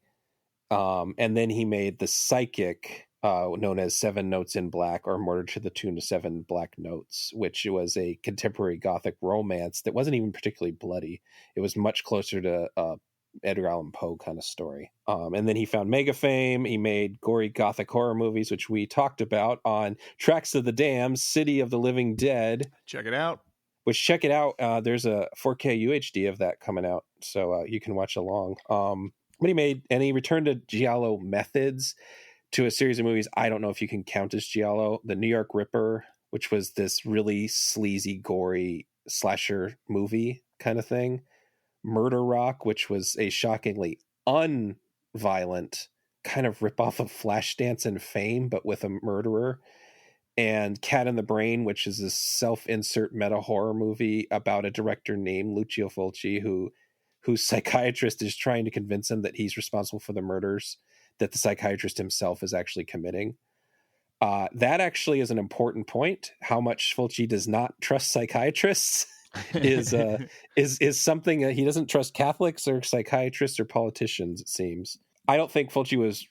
And then he made The Psychic, known as Seven Notes in Black, or Murder to the Tune of Seven Black Notes, which was a contemporary Gothic romance that wasn't even particularly bloody. It was much closer to Edgar Allan Poe kind of story. And then he found mega fame. He made gory Gothic horror movies, which we talked about on Tracks of the Damned, City of the Living Dead. Check it out. Check it out. There's a 4K UHD of that coming out, so you can watch along. But he returned to giallo methods, to a series of movies I don't know if you can count as giallo. The New York Ripper, which was this really sleazy, gory slasher movie kind of thing. Murder Rock, which was a shockingly unviolent kind of ripoff of Flashdance and Fame, but with a murderer. And Cat in the Brain, which is a self-insert meta-horror movie about a director named Lucio Fulci, whose psychiatrist is trying to convince him that he's responsible for the murders that the psychiatrist himself is actually committing. That actually is an important point. How much Fulci does not trust psychiatrists is something he doesn't trust Catholics or psychiatrists or politicians, it seems. I don't think Fulci was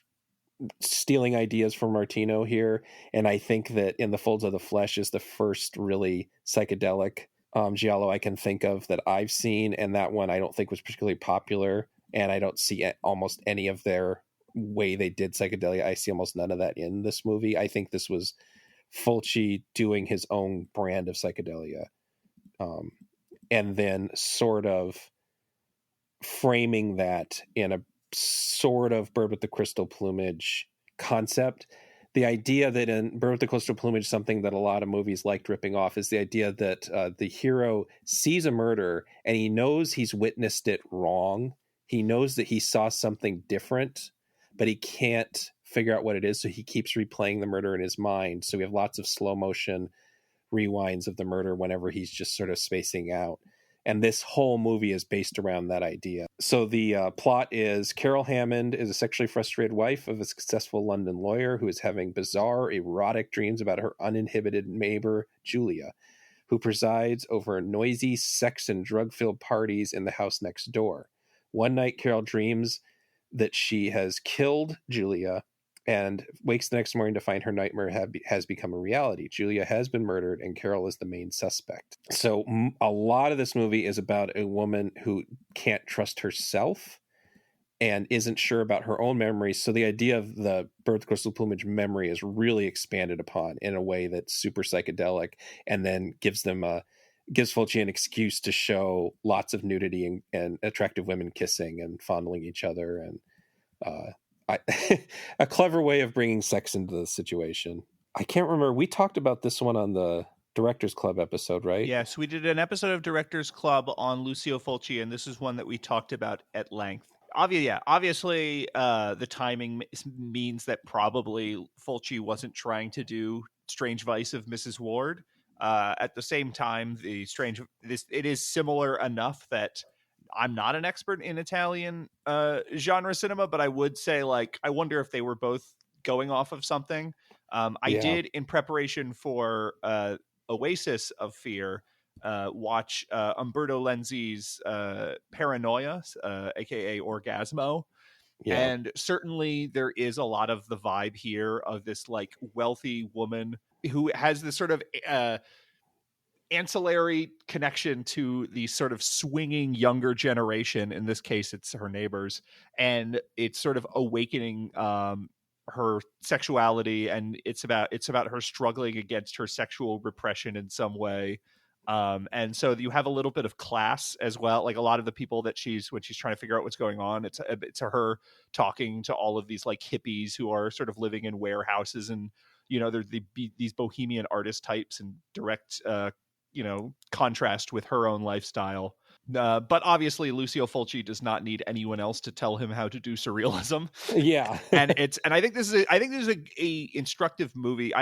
stealing ideas from Martino here, and I think that In the Folds of the Flesh is the first really psychedelic giallo I can think of that I've seen, and that one I don't think was particularly popular, and I don't see almost any of their way they did psychedelia. I see almost none of that in this movie. I think this was Fulci doing his own brand of psychedelia, and then sort of framing that in a sort of Bird with the Crystal Plumage concept. The idea that in Bird with the Crystal Plumage, something that a lot of movies liked ripping off, is the idea that the hero sees a murder and he knows he's witnessed it wrong. He knows that he saw something different, but he can't figure out what it is, so he keeps replaying the murder in his mind. So we have lots of slow motion rewinds of the murder whenever he's just sort of spacing out. And this whole movie is based around that idea. So the plot is Carol Hammond is a sexually frustrated wife of a successful London lawyer who is having bizarre, erotic dreams about her uninhibited neighbor, Julia, who presides over noisy sex and drug-filled parties in the house next door. One night, Carol dreams that she has killed Julia and wakes the next morning to find her nightmare has become a reality. Julia has been murdered and Carol is the main suspect. So a lot of this movie is about a woman who can't trust herself and isn't sure about her own memories. So the idea of the Bird with the Crystal Plumage memory is really expanded upon in a way that's super psychedelic, and then gives Fulci an excuse to show lots of nudity and attractive women kissing and fondling each other, and a clever way of bringing sex into the situation. I can't remember. We talked about this one on the Directors Club episode, right? Yes, we did an episode of Directors Club on Lucio Fulci, and this is one that we talked about at length. Obviously, the timing means that probably Fulci wasn't trying to do Strange Vice of Mrs. Ward. At the same time, it is similar enough that I'm not an expert in Italian genre cinema, but I would say, like, I wonder if they were both going off of something. I did, in preparation for Oasis of Fear, watch Umberto Lenzi's Paranoia, aka Orgasmo. Yeah. And certainly there is a lot of the vibe here of this like wealthy woman who has this sort of ancillary connection to the sort of swinging younger generation. In this case, it's her neighbors, and it's sort of awakening her sexuality, and it's about her struggling against her sexual repression in some way. And so you have a little bit of class as well. Like a lot of the people that when she's trying to figure out what's going on, it's her talking to all of these like hippies who are sort of living in warehouses, and they're these bohemian artist types in direct contrast with her own lifestyle. But obviously Lucio Fulci does not need anyone else to tell him how to do surrealism. Yeah. and I think this is a instructive movie.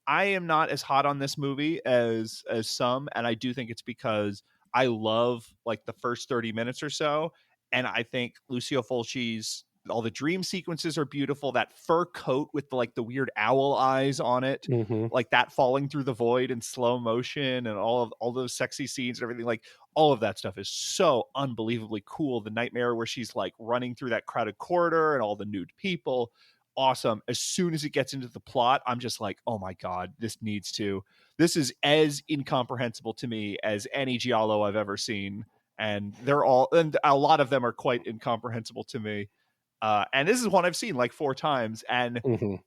I am not as hot on this movie as some, and I do think it's because I love like the first 30 minutes or so, and I think Lucio Fulci's all the dream sequences are beautiful. That fur coat with the weird owl eyes on it, like that falling through the void in slow motion, and all those sexy scenes and everything, like all of that stuff is so unbelievably cool. The nightmare where she's like running through that crowded corridor and all the nude people. Awesome. As soon as it gets into the plot, I'm just like, oh my God, this is as incomprehensible to me as any giallo I've ever seen. And a lot of them are quite incomprehensible to me. And this is one I've seen like 4 times. And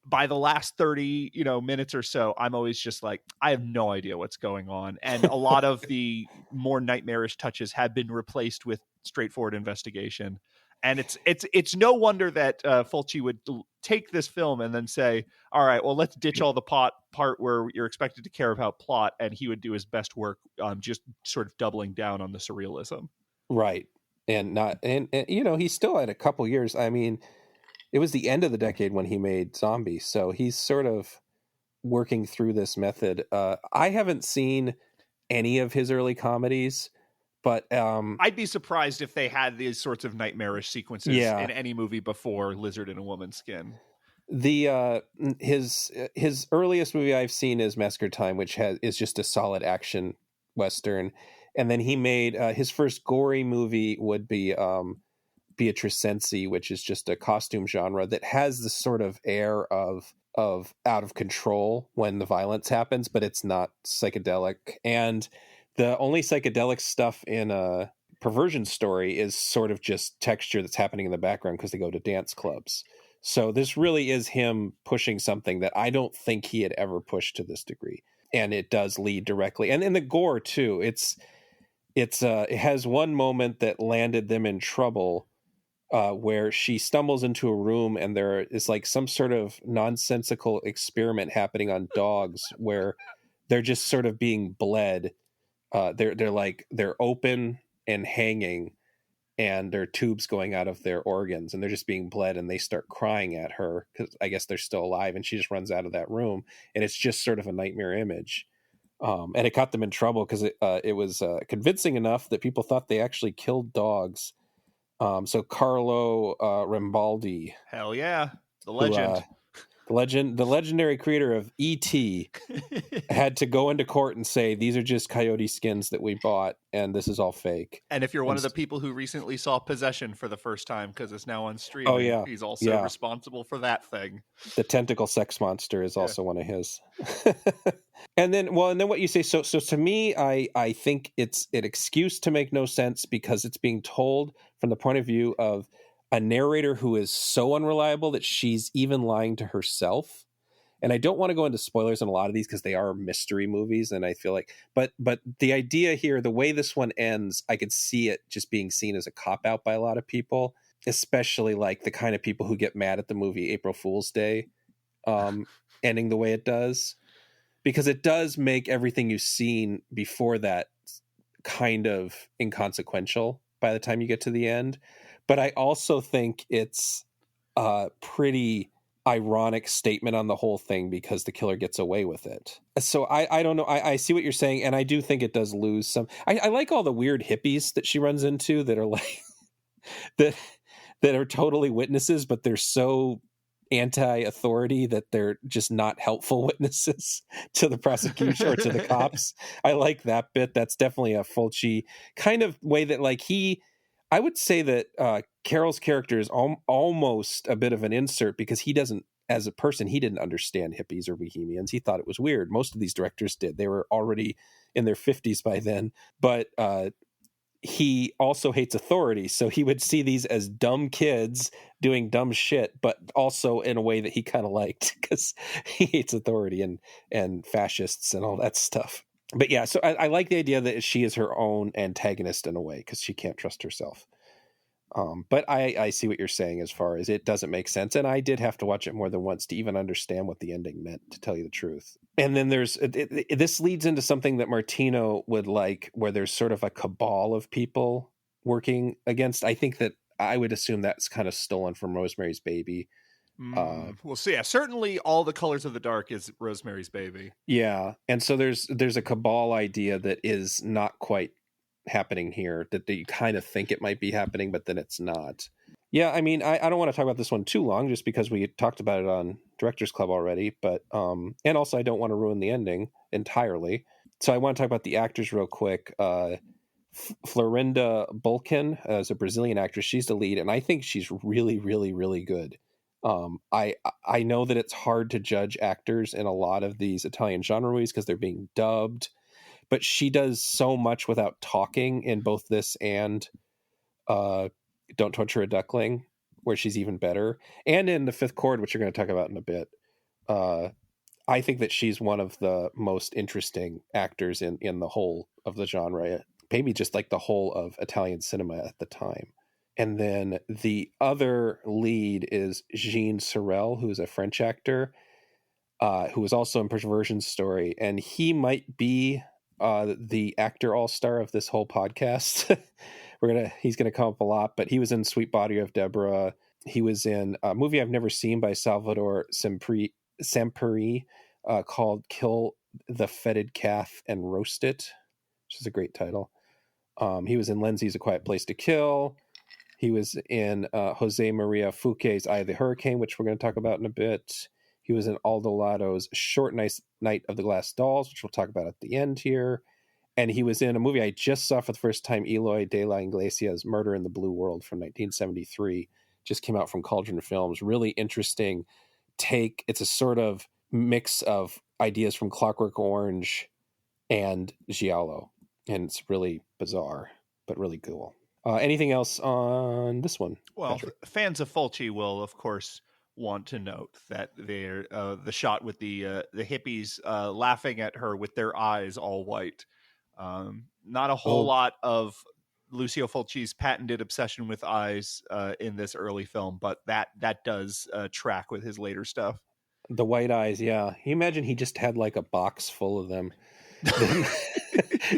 by the last 30, minutes or so, I'm always just like, I have no idea what's going on. And a lot of the more nightmarish touches have been replaced with straightforward investigation. And it's no wonder that Fulci would take this film and then say, all right, well, let's ditch all the part where you're expected to care about plot. And he would do his best work just sort of doubling down on the surrealism. Right. And he still had a couple years. I mean, it was the end of the decade when he made Zombie. So he's sort of working through this method. I haven't seen any of his early comedies, but I'd be surprised if they had these sorts of nightmarish sequences in any movie before Lizard in a Woman's Skin. His earliest movie I've seen is Massacre Time, which is just a solid action Western. And then he made his first gory movie would be Beatrice Cenci, which is just a costume genre that has this sort of air of out of control when the violence happens, but it's not psychedelic. And the only psychedelic stuff in a Perversion Story is sort of just texture that's happening in the background because they go to dance clubs. So this really is him pushing something that I don't think he had ever pushed to this degree. And it does lead directly. And in the gore too, it has one moment that landed them in trouble where she stumbles into a room and there is like some sort of nonsensical experiment happening on dogs where they're just sort of being bled. They're open and hanging, and there are tubes going out of their organs, and they're just being bled, and they start crying at her because I guess they're still alive, and she just runs out of that room, and it's just sort of a nightmare image. And it got them in trouble because it was convincing enough that people thought they actually killed dogs. So Carlo Rambaldi, hell yeah, the legend. The legendary creator of E.T. had to go into court and say, these are just coyote skins that we bought, and this is all fake. And if you're one of the people who recently saw Possession for the first time, because it's now on streaming, he's also responsible for that thing. The tentacle sex monster is also one of his. And then what you say, so to me, I think it's an excuse to make no sense because it's being told from the point of view of a narrator who is so unreliable that she's even lying to herself. And I don't want to go into spoilers on a lot of these because they are mystery movies, and I feel like, but the idea here, the way this one ends, I could see it just being seen as a cop-out by a lot of people, especially like the kind of people who get mad at the movie April Fool's Day ending the way it does, because it does make everything you've seen before that kind of inconsequential by the time you get to the end. But I also think it's pretty ironic statement on the whole thing because the killer gets away with it. So I don't know. I see what you're saying, and I do think it does lose some. I like all the weird hippies that she runs into that are like that are totally witnesses, but they're so anti-authority that they're just not helpful witnesses to the prosecution or to the cops. I like that bit. That's definitely a Fulci kind of way that like I would say that Carroll's character is almost a bit of an insert because he doesn't, as a person, he didn't understand hippies or bohemians. He thought it was weird. Most of these directors did. They were already in their 50s by then, but he also hates authority. So he would see these as dumb kids doing dumb shit, but also in a way that he kind of liked because he hates authority and fascists and all that stuff. But yeah, so I like the idea that she is her own antagonist in a way because she can't trust herself. But I see what you're saying as far as it doesn't make sense. And I did have to watch it more than once to even understand what the ending meant, to tell you the truth. And then this leads into something that Martino would like, where there's sort of a cabal of people working against. I think that I would assume that's kind of stolen from Rosemary's Baby. We'll see. Yeah, certainly All the Colors of the Dark is Rosemary's Baby. Yeah. And so there's a cabal idea that is not quite happening here, that you kind of think it might be happening, but then it's not. Yeah, I mean, I don't want to talk about this one too long just because we talked about it on Directors Club already, but and also I don't want to ruin the ending entirely. So I want to talk about the actors real quick. Florinda Bolkin is a Brazilian actress. She's the lead, and I think she's really, really, really good. I know that it's hard to judge actors in a lot of these Italian genre movies because they're being dubbed, but she does so much without talking in both this and Don't Torture a Duckling, where she's even better, and in The Fifth Chord, which you're going to talk about in a bit. I think that she's one of the most interesting actors in the whole of the genre, maybe just like the whole of Italian cinema at the time. And then the other lead is Jean Sorel, who's a French actor, who was also in Perversion Story. And he might be the actor all-star of this whole podcast. He's gonna come up a lot, but he was in Sweet Body of Deborah. He was in a movie I've never seen by Salvador Samperi called Kill the Fetid Calf and Roast It, which is a great title. He was in Lindsay's A Quiet Place to Kill. He was in Jose Maria Fouquet's Eye of the Hurricane, which we're going to talk about in a bit. He was in Aldo Lado's Short Night of the Glass Dolls, which we'll talk about at the end here. And he was in a movie I just saw for the first time, Eloy de la Iglesia's Murder in the Blue World from 1973. Just came out from Cauldron Films. Really interesting take. It's a sort of mix of ideas from Clockwork Orange and Giallo. And it's really bizarre, but really cool. Anything else on this one? Well, Patrick? Fans of Fulci will, of course, want to note that they're the shot with the hippies laughing at her with their eyes all white. Not a whole lot of Lucio Fulci's patented obsession with eyes in this early film, but that does track with his later stuff. The white eyes, yeah. You imagine he just had like a box full of them.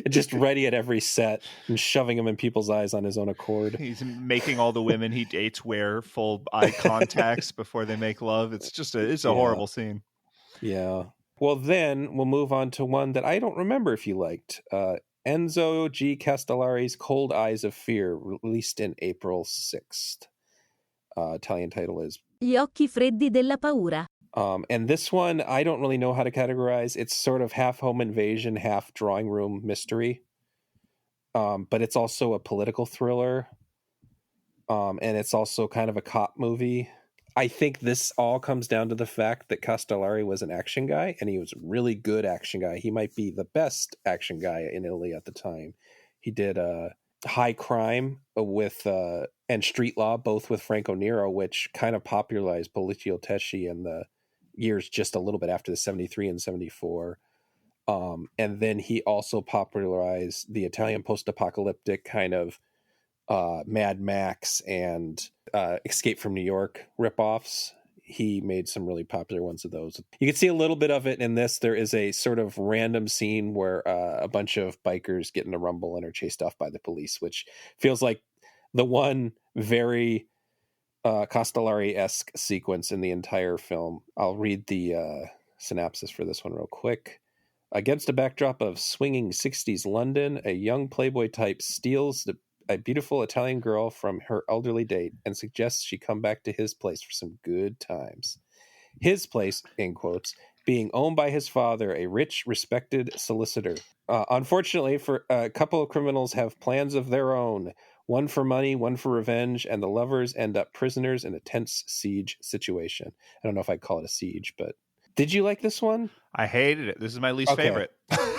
Just ready at every set and shoving them in people's eyes on his own accord. He's making all the women he dates wear full eye contacts before they make love. It's just a horrible scene. Yeah. Well, then we'll move on to one that I don't remember if you liked. Enzo G. Castellari's Cold Eyes of Fear, released in April 6th. Italian title is Gli occhi freddi della paura. And this one, I don't really know how to categorize. It's sort of half home invasion, half drawing room mystery. But it's also a political thriller. And it's also kind of a cop movie. I think this all comes down to the fact that Castellari was an action guy, and he was a really good action guy. He might be the best action guy in Italy at the time. He did High Crime with and Street Law, both with Franco Nero, which kind of popularized Poliziotteschi in the years just a little bit after the 73 and 74. And then he also popularized the Italian post-apocalyptic kind of Mad Max and Escape from New York ripoffs. He made some really popular ones of those. You can see a little bit of it in this. There is a sort of random scene where a bunch of bikers get in a rumble and are chased off by the police, which feels like the one very Castellari-esque sequence in the entire film. I'll read the synopsis for this one real quick. Against a backdrop of swinging 60s London, a young playboy type steals a beautiful Italian girl from her elderly date and suggests she come back to his place for some good times. His place, in quotes, being owned by his father, a rich, respected solicitor. Unfortunately, for a couple of criminals have plans of their own, one for money, one for revenge, and the lovers end up prisoners in a tense siege situation. I don't know if I'd call it a siege, but did you like this one? I hated it. This is my least favorite.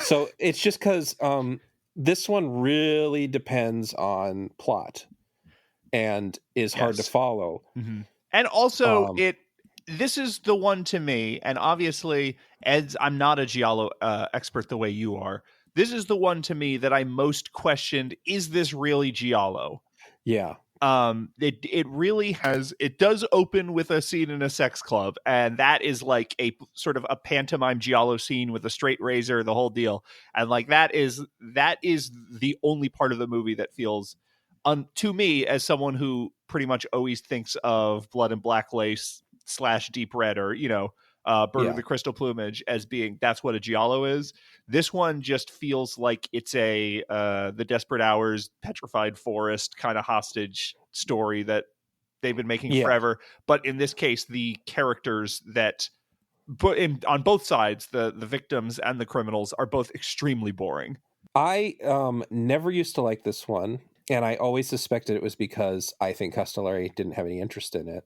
So it's just because this one really depends on plot and is hard to follow. Mm-hmm. And also, this is the one to me, and obviously, Ed's, I'm not a Giallo expert the way you are. This is the one to me that I most questioned, is this really Giallo? Yeah. It really has, it does open with a scene in a sex club, and that is like a sort of a pantomime Giallo scene with a straight razor, the whole deal. And like that is the only part of the movie that feels to me, as someone who pretty much always thinks of Blood and Black Lace / Deep Red, or Bird with the Crystal Plumage as being, that's what a Giallo is. This one just feels like it's a the Desperate Hours, Petrified Forest kind of hostage story that they've been making forever. But in this case, the characters that on both sides, the victims and the criminals, are both extremely boring. I never used to like this one, and I always suspected it was because I think Castellari didn't have any interest in it.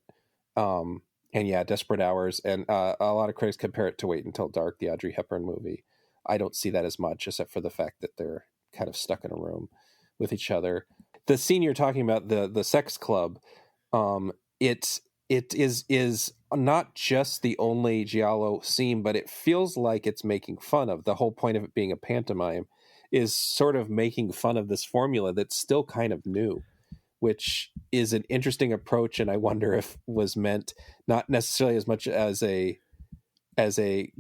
And yeah, Desperate Hours, and a lot of critics compare it to Wait Until Dark, the Audrey Hepburn movie. I don't see that as much, except for the fact that they're kind of stuck in a room with each other. The scene you're talking about, the sex club, it is not just the only Giallo scene, but it feels like it's making fun of, the whole point of it being a pantomime is sort of making fun of this formula that's still kind of new, which is an interesting approach, and I wonder if was meant not necessarily as much as a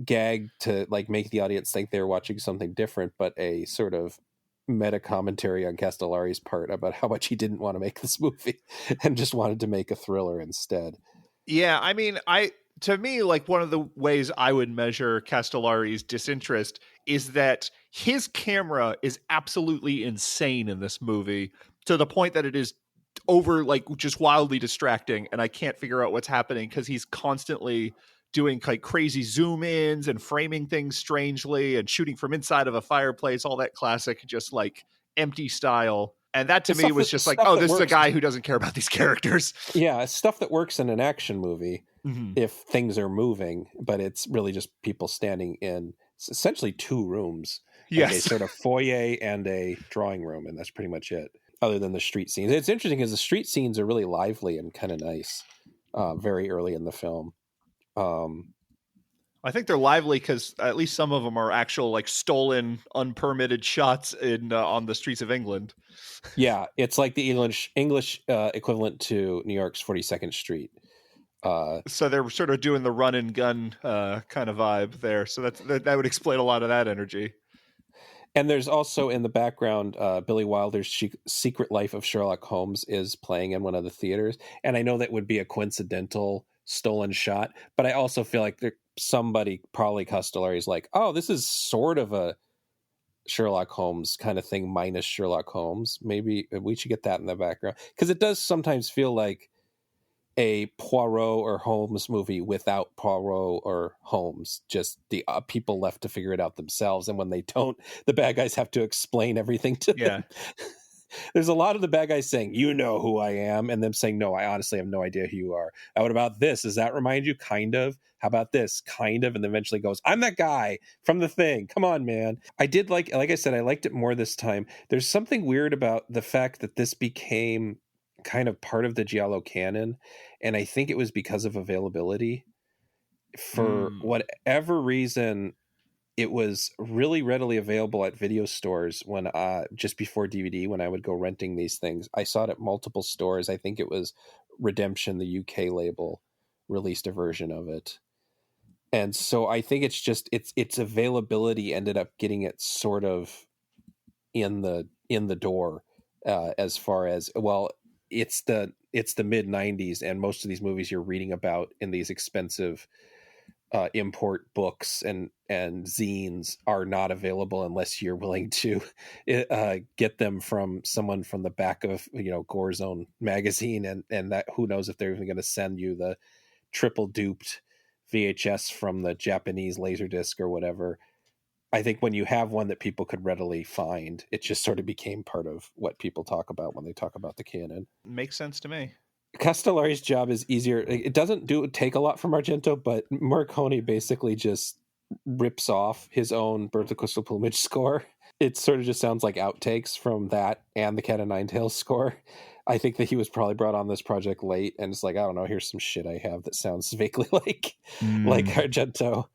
gag to like make the audience think they're watching something different, but a sort of meta commentary on Castellari's part about how much he didn't want to make this movie and just wanted to make a thriller instead. Yeah, I mean, to me, like, one of the ways I would measure Castellari's disinterest is that his camera is absolutely insane in this movie, to the point that it is over, like, just wildly distracting, and I can't figure out what's happening because he's constantly doing like crazy zoom ins and framing things strangely and shooting from inside of a fireplace, all that classic just like empty style. And that to me was just like, oh, this is a guy who doesn't care about these characters. Yeah, it's stuff that works in an action movie if things are moving, but it's really just people standing in essentially two rooms. Yes. Like a sort of foyer and a drawing room, and that's pretty much it, other than the street scenes. It's interesting because the street scenes are really lively and kind of nice very early in the film. I think they're lively because at least some of them are actual like stolen, unpermitted shots in on the streets of England. Yeah, it's like the English equivalent to New York's 42nd Street. So they're sort of doing the run and gun kind of vibe there. So that would explain a lot of that energy. And there's also in the background, Billy Wilder's Secret Life of Sherlock Holmes is playing in one of the theaters. And I know that would be a coincidental stolen shot, but I also feel like somebody, probably Castellari, is like, oh, this is sort of a Sherlock Holmes kind of thing minus Sherlock Holmes. Maybe we should get that in the background, because it does sometimes feel like a Poirot or Holmes movie without Poirot or Holmes, just the people left to figure it out themselves, and when they don't, the bad guys have to explain everything to them. There's a lot of the bad guys saying, you know who I am, and them saying, no, I honestly have no idea who you are. What about this? Does that remind you? Kind of. How about this? Kind of. And then eventually goes, I'm that guy from The Thing. Come on, man. I did like I said, I liked it more this time. There's something weird about the fact that this became kind of part of the Giallo canon, and I think it was because of availability. For whatever reason, it was really readily available at video stores when just before DVD, when I would go renting these things. I saw it at multiple stores. I think it was Redemption, the UK label, released a version of it. And so I think it's just its availability ended up getting it sort of in the door as far as, well, it's it's the mid 90s, and most of these movies you're reading about in these expensive import books and zines are not available unless you're willing to get them from someone from the back of, Gore Zone magazine, and that, who knows if they're even going to send you the triple duped VHS from the Japanese Laserdisc or whatever. I think when you have one that people could readily find, it just sort of became part of what people talk about when they talk about the canon. Makes sense to me. Castellari's job is easier. It doesn't take a lot from Argento, but Morricone basically just rips off his own Bird of the Crystal Plumage score. It sort of just sounds like outtakes from that and the Cat o' Nine Tails score. I think that he was probably brought on this project late, and it's like, I don't know, here's some shit I have that sounds vaguely like Argento.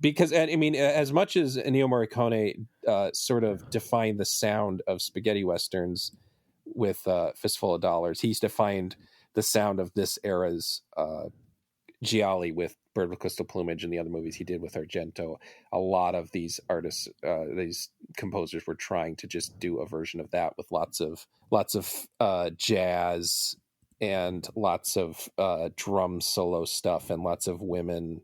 Because, and I mean, as much as Ennio Morricone sort of defined the sound of spaghetti westerns with Fistful of Dollars, he's defined the sound of this era's gialli with Bird with Crystal Plumage and the other movies he did with Argento. A lot of these artists, these composers, were trying to just do a version of that with lots of jazz and lots of drum solo stuff and lots of women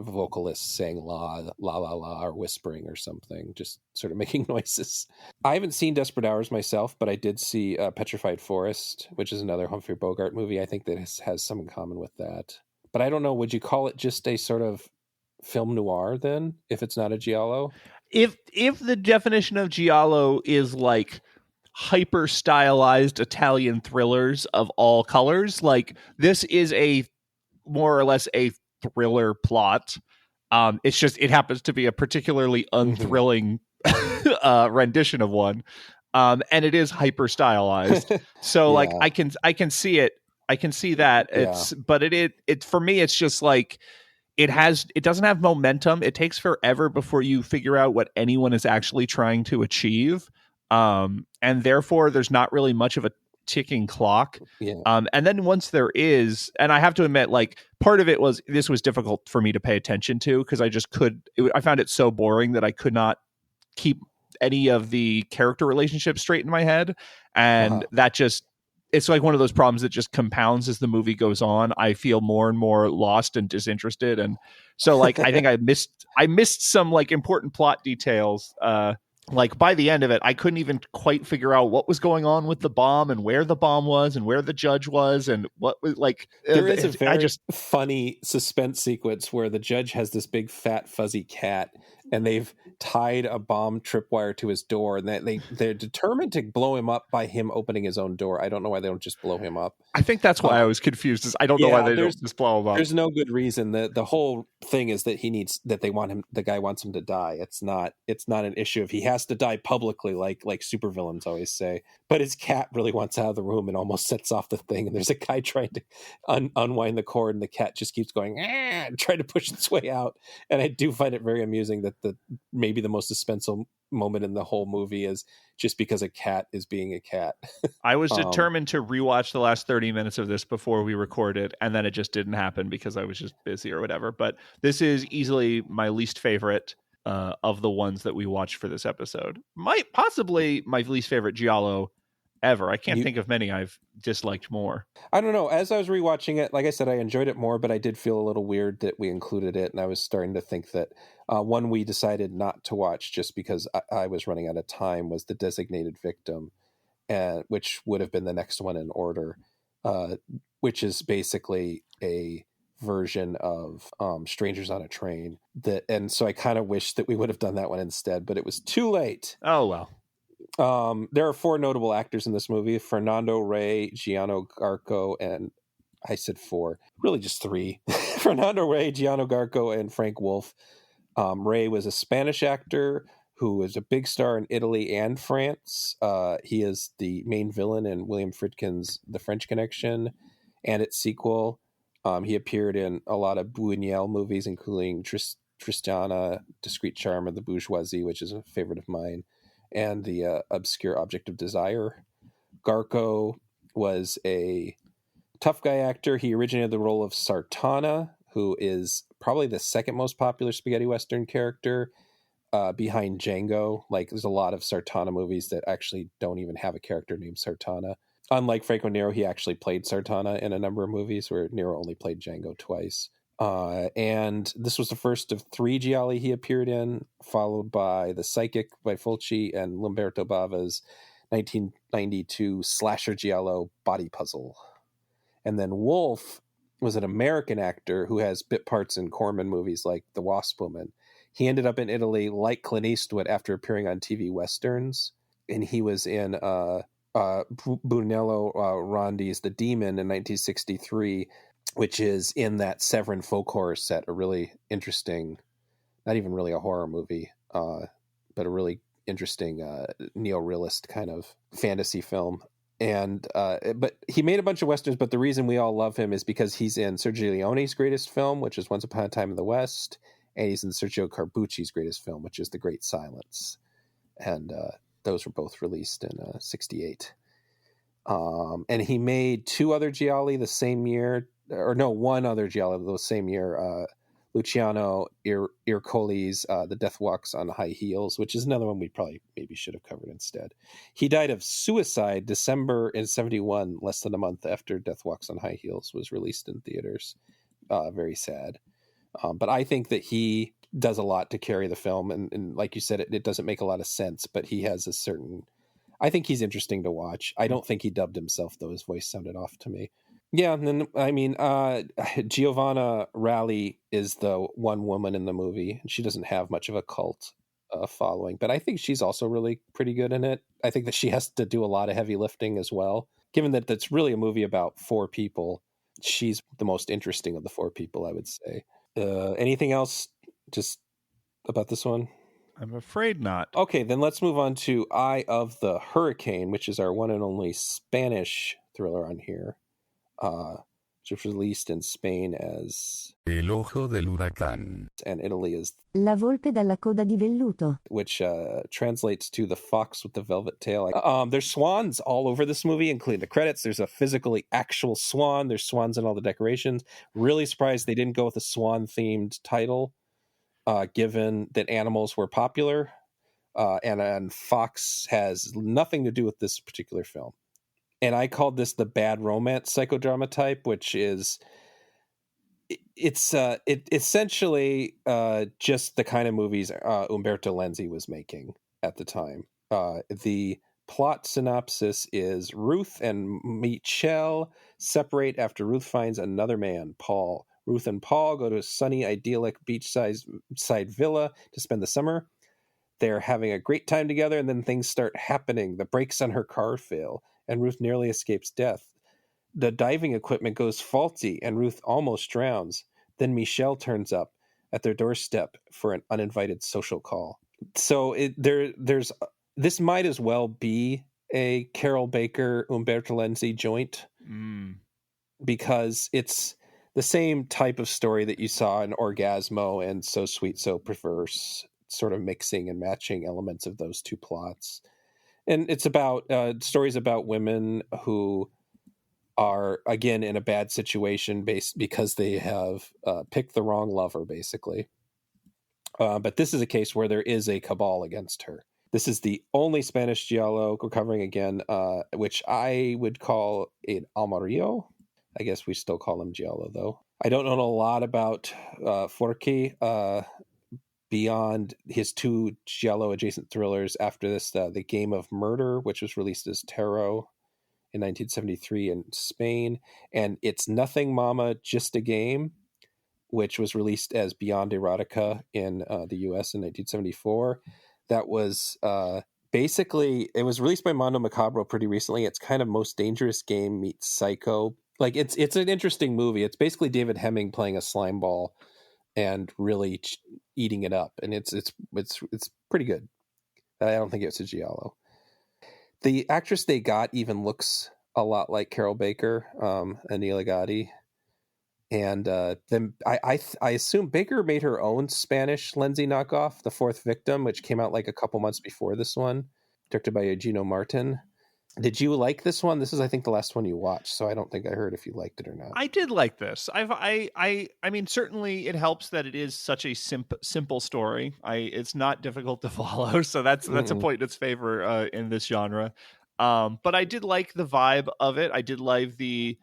vocalists saying la la la la or whispering or something, just sort of making noises. I haven't seen Desperate Hours myself, but I did see Petrified Forest, which is another Humphrey Bogart movie. I think that has some in common with that. But I don't know, would you call it just a sort of film noir then, if it's not a giallo? If the definition of giallo is like hyper stylized Italian thrillers of all colors, like this is a more or less a thriller plot. It's just, it happens to be a particularly unthrilling rendition of one, and it is hyper stylized. So like I can see it. I can see that. But it for me, it's just like it doesn't have momentum. It takes forever before you figure out what anyone is actually trying to achieve, and therefore there's not really much of a ticking clock. And then once there is, and I have to admit, like, part of it was this was difficult for me to pay attention to because I found it so boring that I could not keep any of the character relationships straight in my head, and that just, it's like one of those problems that just compounds as the movie goes on. I feel more and more lost and disinterested, and so like I think I missed some like important plot details. Like by the end of it, I couldn't even quite figure out what was going on with the bomb and where the bomb was and where the judge was and what was like. There is a very funny suspense sequence where the judge has this big fat fuzzy cat and they've tied a bomb tripwire to his door, and they're determined to blow him up by him opening his own door. I don't know why they don't just blow him up. I think that's why I was confused. Is I don't know why they don't just blow him up. There's no good reason. The whole thing is that the guy wants him to die. It's not an issue if he has to die publicly, like supervillains always say. But his cat really wants out of the room and almost sets off the thing. And there's a guy trying to unwind the cord, and the cat just keeps going and trying to push its way out. And I do find it very amusing that maybe the most suspenseful moment in the whole movie is just because a cat is being a cat. I was determined to rewatch the last 30 minutes of this before we recorded, and then it just didn't happen because I was just busy or whatever. But this is easily my least favorite of the ones that we watched for this episode. Possibly my least favorite giallo ever. I can't think of many I've disliked more. I don't know. As I was rewatching it, like I said, I enjoyed it more, but I did feel a little weird that we included it, and I was starting to think that one we decided not to watch just because I was running out of time was The Designated Victim, which would have been the next one in order, which is basically a version of Strangers on a Train. And so I kind of wish that we would have done that one instead, but it was too late. Oh, well. There are 4 notable actors in this movie: Fernando Rey, Gianno Garco, and I said 4, really just 3. Fernando Rey, Gianno Garco, and Frank Wolf. Rey was a Spanish actor who was a big star in Italy and France. He is the main villain in William Friedkin's The French Connection and its sequel. He appeared in a lot of Buñuel movies, including Tristana, Discreet Charm of the Bourgeoisie, which is a favorite of mine, and The Obscure Object of Desire. Garco was a tough guy actor. He originated the role of Sartana, who is probably the second most popular spaghetti western character behind Django. Like, there's a lot of Sartana movies that actually don't even have a character named Sartana. Unlike Franco Nero, he actually played Sartana in a number of movies, where Nero only played Django twice. And this was the first of 3 gialli he appeared in, followed by The Psychic by Fulci and Lamberto Bava's 1992 slasher giallo Body Puzzle. And then Wolf was an American actor who has bit parts in Corman movies like The Wasp Woman. He ended up in Italy like Clint Eastwood after appearing on TV westerns, and he was in Brunello Rondi's The Demon in 1963, which is in that Severin folk horror set, a really interesting, not even really a horror movie, but a really interesting neo-realist kind of fantasy film. And but he made a bunch of westerns, but the reason we all love him is because he's in Sergio Leone's greatest film, which is Once Upon a Time in the West, and he's in Sergio Corbucci's greatest film, which is The Great Silence. And those were both released in 1968. And he made 2 other gialli the same year, or no, 1 other giallo the same year, Luciano Ercoli's The Death Walks on High Heels, which is another one we probably maybe should have covered instead. He died of suicide December in 1971, less than a month after Death Walks on High Heels was released in theaters. Very sad. But I think that he does a lot to carry the film. And like you said, it doesn't make a lot of sense, but he has a certain... I think he's interesting to watch. I don't think he dubbed himself, though. His voice sounded off to me. Yeah, and then, I mean, Giovanna Ralli is the one woman in the movie, and she doesn't have much of a cult following, but I think she's also really pretty good in it. I think that she has to do a lot of heavy lifting as well. Given that that's really a movie about 4 people, she's the most interesting of the 4 people, I would say. Anything else just about this one? I'm afraid not. Okay, then let's move on to Eye of the Hurricane, which is our one and only Spanish thriller on here. Which was released in Spain as El Ojo del Huracán, and Italy as La Volpe dalla coda di velluto, which translates to The Fox with the Velvet Tail. There's swans all over this movie, including the credits. There's a physically actual swan. There's swans in all the decorations. Really surprised they didn't go with a swan-themed title, given that animals were popular, and Fox has nothing to do with this particular film. And I called this the bad romance psychodrama type, which is it's essentially just the kind of movies Umberto Lenzi was making at the time. The plot synopsis is Ruth and Michelle separate after Ruth finds another man, Paul. Ruth and Paul go to a sunny, idyllic beachside villa to spend the summer. They're having a great time together, and then things start happening. The brakes on her car fail, and Ruth nearly escapes death. The diving equipment goes faulty, and Ruth almost drowns. Then Michelle turns up at their doorstep for an uninvited social call. So there's this might as well be a Carol Baker, Umberto Lenzi joint, because it's the same type of story that you saw in Orgasmo and So Sweet, So Perverse, sort of mixing and matching elements of those 2 plots. And it's about stories about women who are, again, in a bad situation because they have picked the wrong lover, basically. But this is a case where there is a cabal against her. This is the only Spanish giallo we're covering again, which I would call an Almario. I guess we still call him giallo, though. I don't know a lot about Forqué beyond his 2 giallo-adjacent thrillers after this, The Game of Murder, which was released as Tarot in 1973 in Spain, and It's Nothing, Mama, Just a Game, which was released as Beyond Erotica in the U.S. in 1974. That was basically, it was released by Mondo Macabro pretty recently. It's kind of Most Dangerous Game meets Psycho. Like, it's an interesting movie. It's basically David Hemming playing a slime ball and really eating it up, and it's pretty good. I don't think it's a giallo. The actress they got even looks a lot like Carol Baker, Anila Gatti, and then I assume Baker made her own Spanish Lenzi knockoff, The Fourth Victim, which came out like a couple months before this one, directed by Eugenio Martin. Did you like this one? This is, I think, the last one you watched, so I don't think I heard if you liked it or not. I did like this. I mean, certainly it helps that it is such a simple story. It's not difficult to follow, so that's a point in its favor in this genre. But I did like the vibe of it. I did like the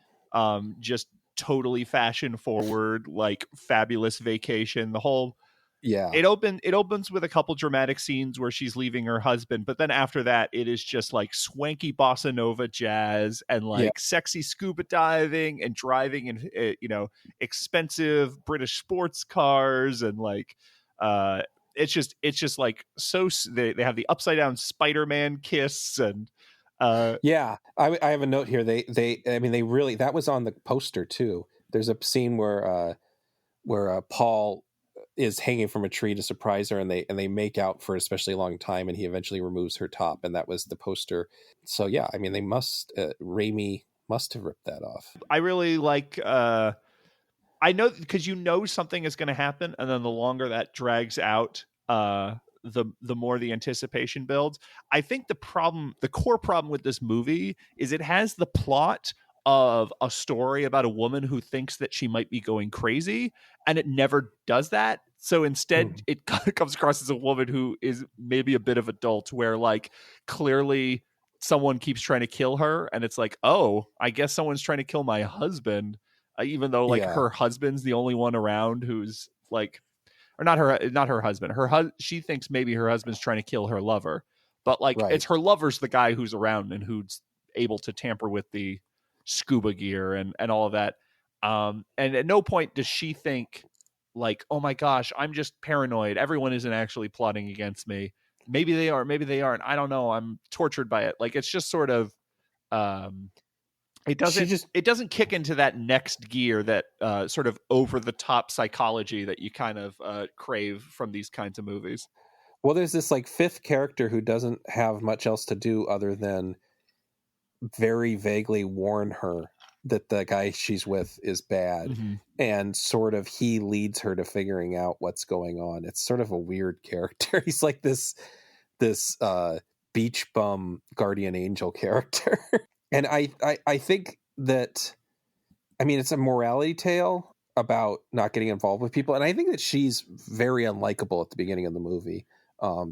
just totally fashion forward, like fabulous vacation. The whole it opens with a couple dramatic scenes where she's leaving her husband, but then after that it is just like swanky bossa nova jazz and like sexy scuba diving and driving in expensive British sports cars and like it's just like so they have the upside down Spider-Man kiss and I have a note here. They really, that was on the poster too. There's a scene where Paul is hanging from a tree to surprise her, and they make out for an especially long time, and he eventually removes her top, and that was the poster. So yeah, I mean, they must Raimi must have ripped that off. I really like I know, because something is going to happen, and then the longer that drags out, the more the anticipation builds. I think the core problem with this movie is it has the plot of a story about a woman who thinks that she might be going crazy, and it never does that. So instead it comes across as a woman who is maybe a bit of adult, where like clearly someone keeps trying to kill her, and it's like, oh, I guess someone's trying to kill my husband, even though like her husband's the only one around who's like, or not her husband. She thinks maybe her husband's trying to kill her lover, but like it's her lover's the guy who's around and who's able to tamper with the scuba gear and all of that. And at no point does she think like, oh my gosh, I'm just paranoid. Everyone isn't actually plotting against me. Maybe they are, maybe they aren't. I don't know. I'm tortured by it. Like, it's just sort of, it doesn't kick into that next gear, that sort of over the top psychology that you kind of crave from these kinds of movies. Well, there's this like fifth character who doesn't have much else to do other than very vaguely warn her that the guy she's with is bad, and sort of he leads her to figuring out what's going on. It's sort of a weird character. He's like this beach bum guardian angel character. And I think that, I mean, it's a morality tale about not getting involved with people, and I think that she's very unlikable at the beginning of the movie.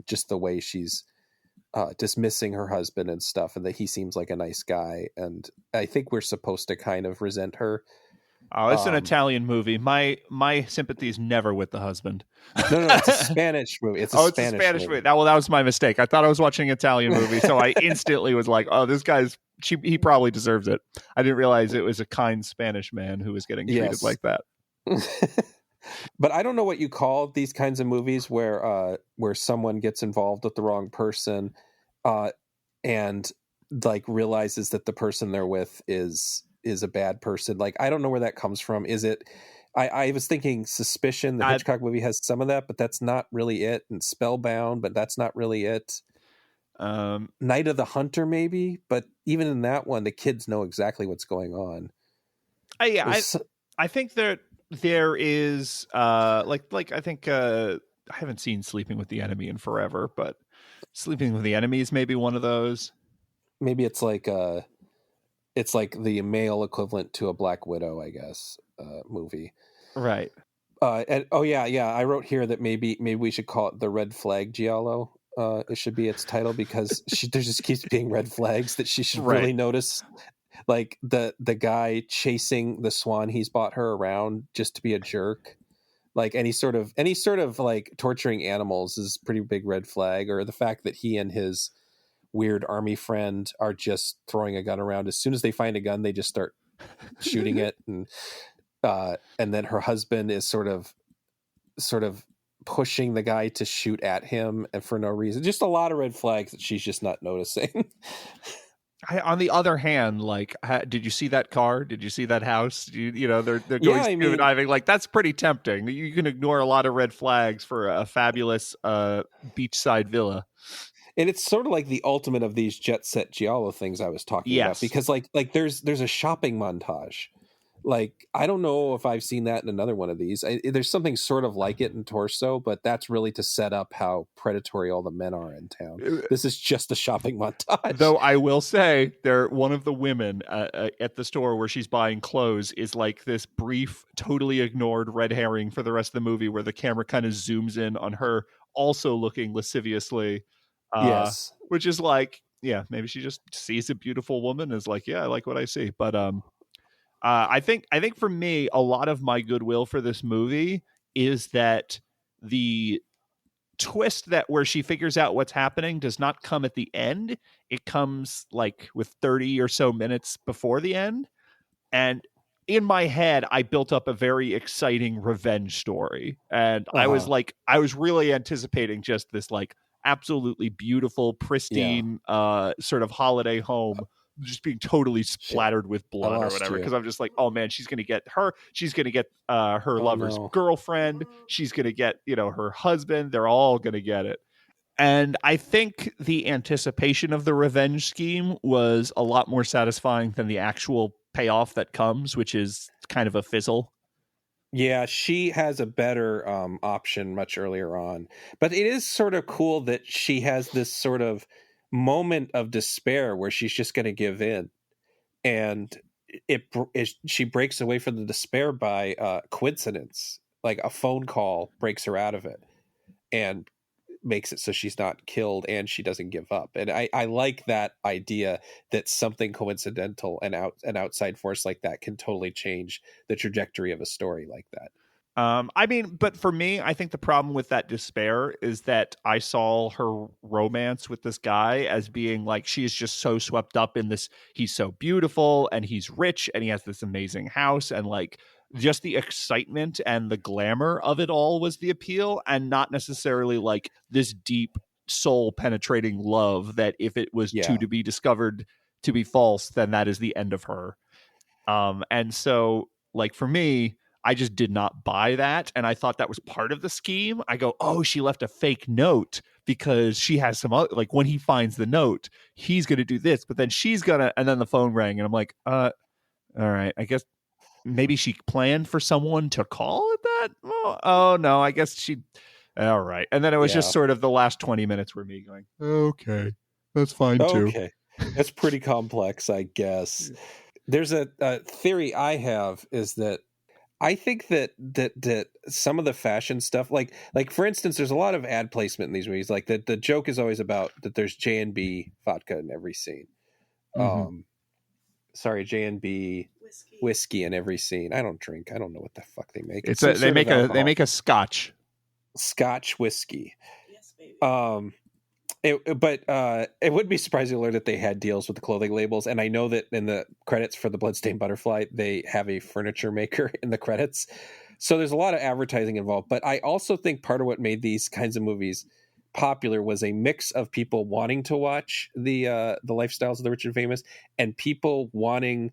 Just the way she's dismissing her husband and stuff, and that he seems like a nice guy, and I think we're supposed to kind of resent her. Oh, it's an Italian movie. My sympathy is never with the husband. No, it's a Spanish movie. It's a Spanish movie. That was my mistake. I thought I was watching an Italian movie, so I instantly was like, "Oh, this guy's he probably deserves it." I didn't realize it was a kind Spanish man who was getting treated like that. But I don't know what you call these kinds of movies where someone gets involved with the wrong person, and like realizes that the person they're with is a bad person. Like, I don't know where that comes from. Is it? I was thinking Suspicion. The Hitchcock movie has some of that, but that's not really it. And Spellbound, but that's not really it. Night of the Hunter, maybe, but even in that one, the kids know exactly what's going on. I think that there is I think I haven't seen Sleeping with the Enemy in forever, but Sleeping with the Enemy is maybe one of those. Maybe it's like the male equivalent to a Black Widow, I guess, movie. Right. And I wrote here that maybe we should call it The Red Flag Giallo. It should be its title, because there just keeps being red flags that she should really notice. Like the guy chasing the swan he's bought her around just to be a jerk. Like any sort of like torturing animals is a pretty big red flag. Or the fact that he and his weird army friend are just throwing a gun around. As soon as they find a gun, they just start shooting it. And then her husband is sort of pushing the guy to shoot at him, and for no reason. Just a lot of red flags that she's just not noticing. On the other hand, like, did you see that car? Did you see that house? They're going scuba diving. Like, that's pretty tempting. You can ignore a lot of red flags for a fabulous beachside villa. And it's sort of like the ultimate of these jet set giallo things I was talking about, because like there's a shopping montage. Like, I don't know if I've seen that in another one of these. There's something sort of like it in Torso, but that's really to set up how predatory all the men are in town. This is just a shopping montage. Though I will say, one of the women at the store where she's buying clothes is like this brief, totally ignored red herring for the rest of the movie, where the camera kind of zooms in on her also looking lasciviously. Yes. Which is like, maybe she just sees a beautiful woman and is like, yeah, I like what I see. But I think for me, a lot of my goodwill for this movie is that the twist that where she figures out what's happening does not come at the end. It comes like with 30 or so minutes before the end. And in my head, I built up a very exciting revenge story. And I was really anticipating just this like absolutely beautiful, pristine sort of holiday home just being totally splattered with blood or whatever. Because I'm just like, oh man, she's gonna get her lover's girlfriend, she's gonna get, her husband, they're all gonna get it. And I think the anticipation of the revenge scheme was a lot more satisfying than the actual payoff that comes, which is kind of a fizzle. Yeah, she has a better option much earlier on. But it is sort of cool that she has this sort of moment of despair where she's just going to give in. And she breaks away from the despair by coincidence. Like a phone call breaks her out of it and makes it so she's not killed and she doesn't give up. And I like that idea that something coincidental and an outside force like that can totally change the trajectory of a story like that. But for me, I think the problem with that despair is that I saw her romance with this guy as being like, she is just so swept up in this. He's so beautiful and he's rich and he has this amazing house, and like just the excitement and the glamour of it all was the appeal, and not necessarily like this deep soul penetrating love that if it was to be discovered to be false, then that is the end of her. And so like for me, I just did not buy that. And I thought that was part of the scheme. I go, oh, she left a fake note because she has some other, like when he finds the note, he's going to do this, but then she's going to, and then the phone rang and I'm like, all right, I guess maybe she planned for someone to call at that. Oh no, I guess all right. And then it was just sort of the last 20 minutes were me going, okay, that's fine too. Okay. That's pretty complex, I guess. There's a theory I have is that I think that some of the fashion stuff, like for instance, there's a lot of ad placement in these movies. Like the joke is always about that there's J&B vodka in every scene. Mm-hmm. J&B whiskey in every scene. I don't drink. I don't know what the fuck they make. They make a scotch whiskey. Yes, baby. It would be surprising to learn that they had deals with the clothing labels, and I know that in the credits for the Bloodstained Butterfly, they have a furniture maker in the credits. So there's a lot of advertising involved. But I also think part of what made these kinds of movies popular was a mix of people wanting to watch the lifestyles of the rich and famous, and people wanting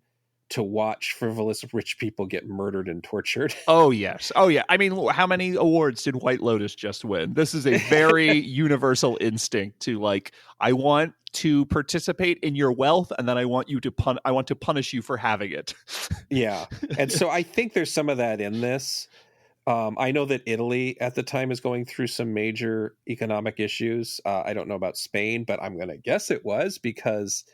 to watch frivolous rich people get murdered and tortured. Oh, yes. Oh, yeah. I mean, how many awards did White Lotus just win? This is a very universal instinct to like, I want to participate in your wealth, and then I want to punish you for having it. Yeah. And so I think there's some of that in this. I know that Italy at the time is going through some major economic issues. I don't know about Spain, but I'm going to guess it was because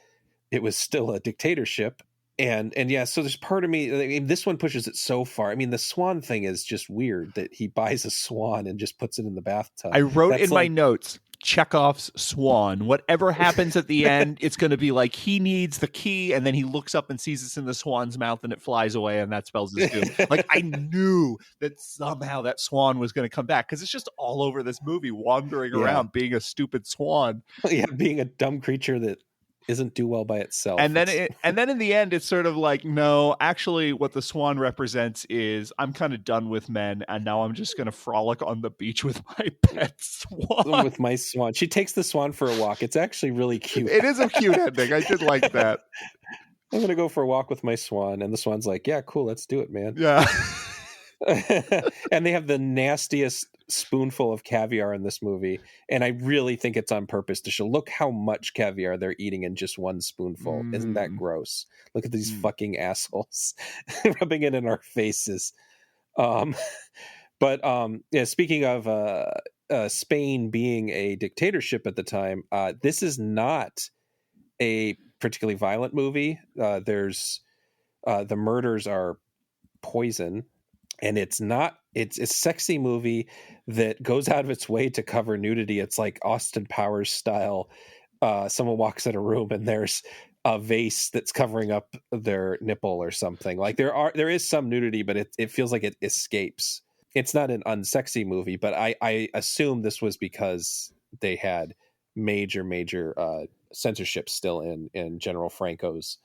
it was still a dictatorship. And yeah, so there's part of me, I mean, this one pushes it so far. I mean, the swan thing is just weird that he buys a swan and just puts it in the bathtub. I wrote my notes, Chekhov's swan. Whatever happens at the end, it's going to be like he needs the key, and then he looks up and sees it's in the swan's mouth and it flies away, and that spells his doom. Like, I knew that somehow that swan was going to come back because it's just all over this movie, wandering around being a stupid swan. Yeah, being a dumb creature that isn't do well by itself. And then in the end, it's sort of like, no, actually what the swan represents is I'm kind of done with men, and now I'm just going to frolic on the beach with my pet swan. With my swan. She takes the swan for a walk. It's actually really cute. It is a cute ending. I did like that. I'm going to go for a walk with my swan. And the swan's like, yeah, cool. Let's do it, man. Yeah. And they have the nastiest spoonful of caviar in this movie, and I really think it's on purpose to show, look how much caviar they're eating in just one spoonful. Isn't that gross? Look at these fucking assholes rubbing it in our faces. Speaking of Spain being a dictatorship at the time, this is not a particularly violent movie. There's the murders are poison. And it's a sexy movie that goes out of its way to cover nudity. It's like Austin Powers style someone walks in a room and there's a vase that's covering up their nipple or something. Like there is some nudity, but it feels like it escapes. It's not an unsexy movie, but I assume this was because they had major censorship still in General Franco's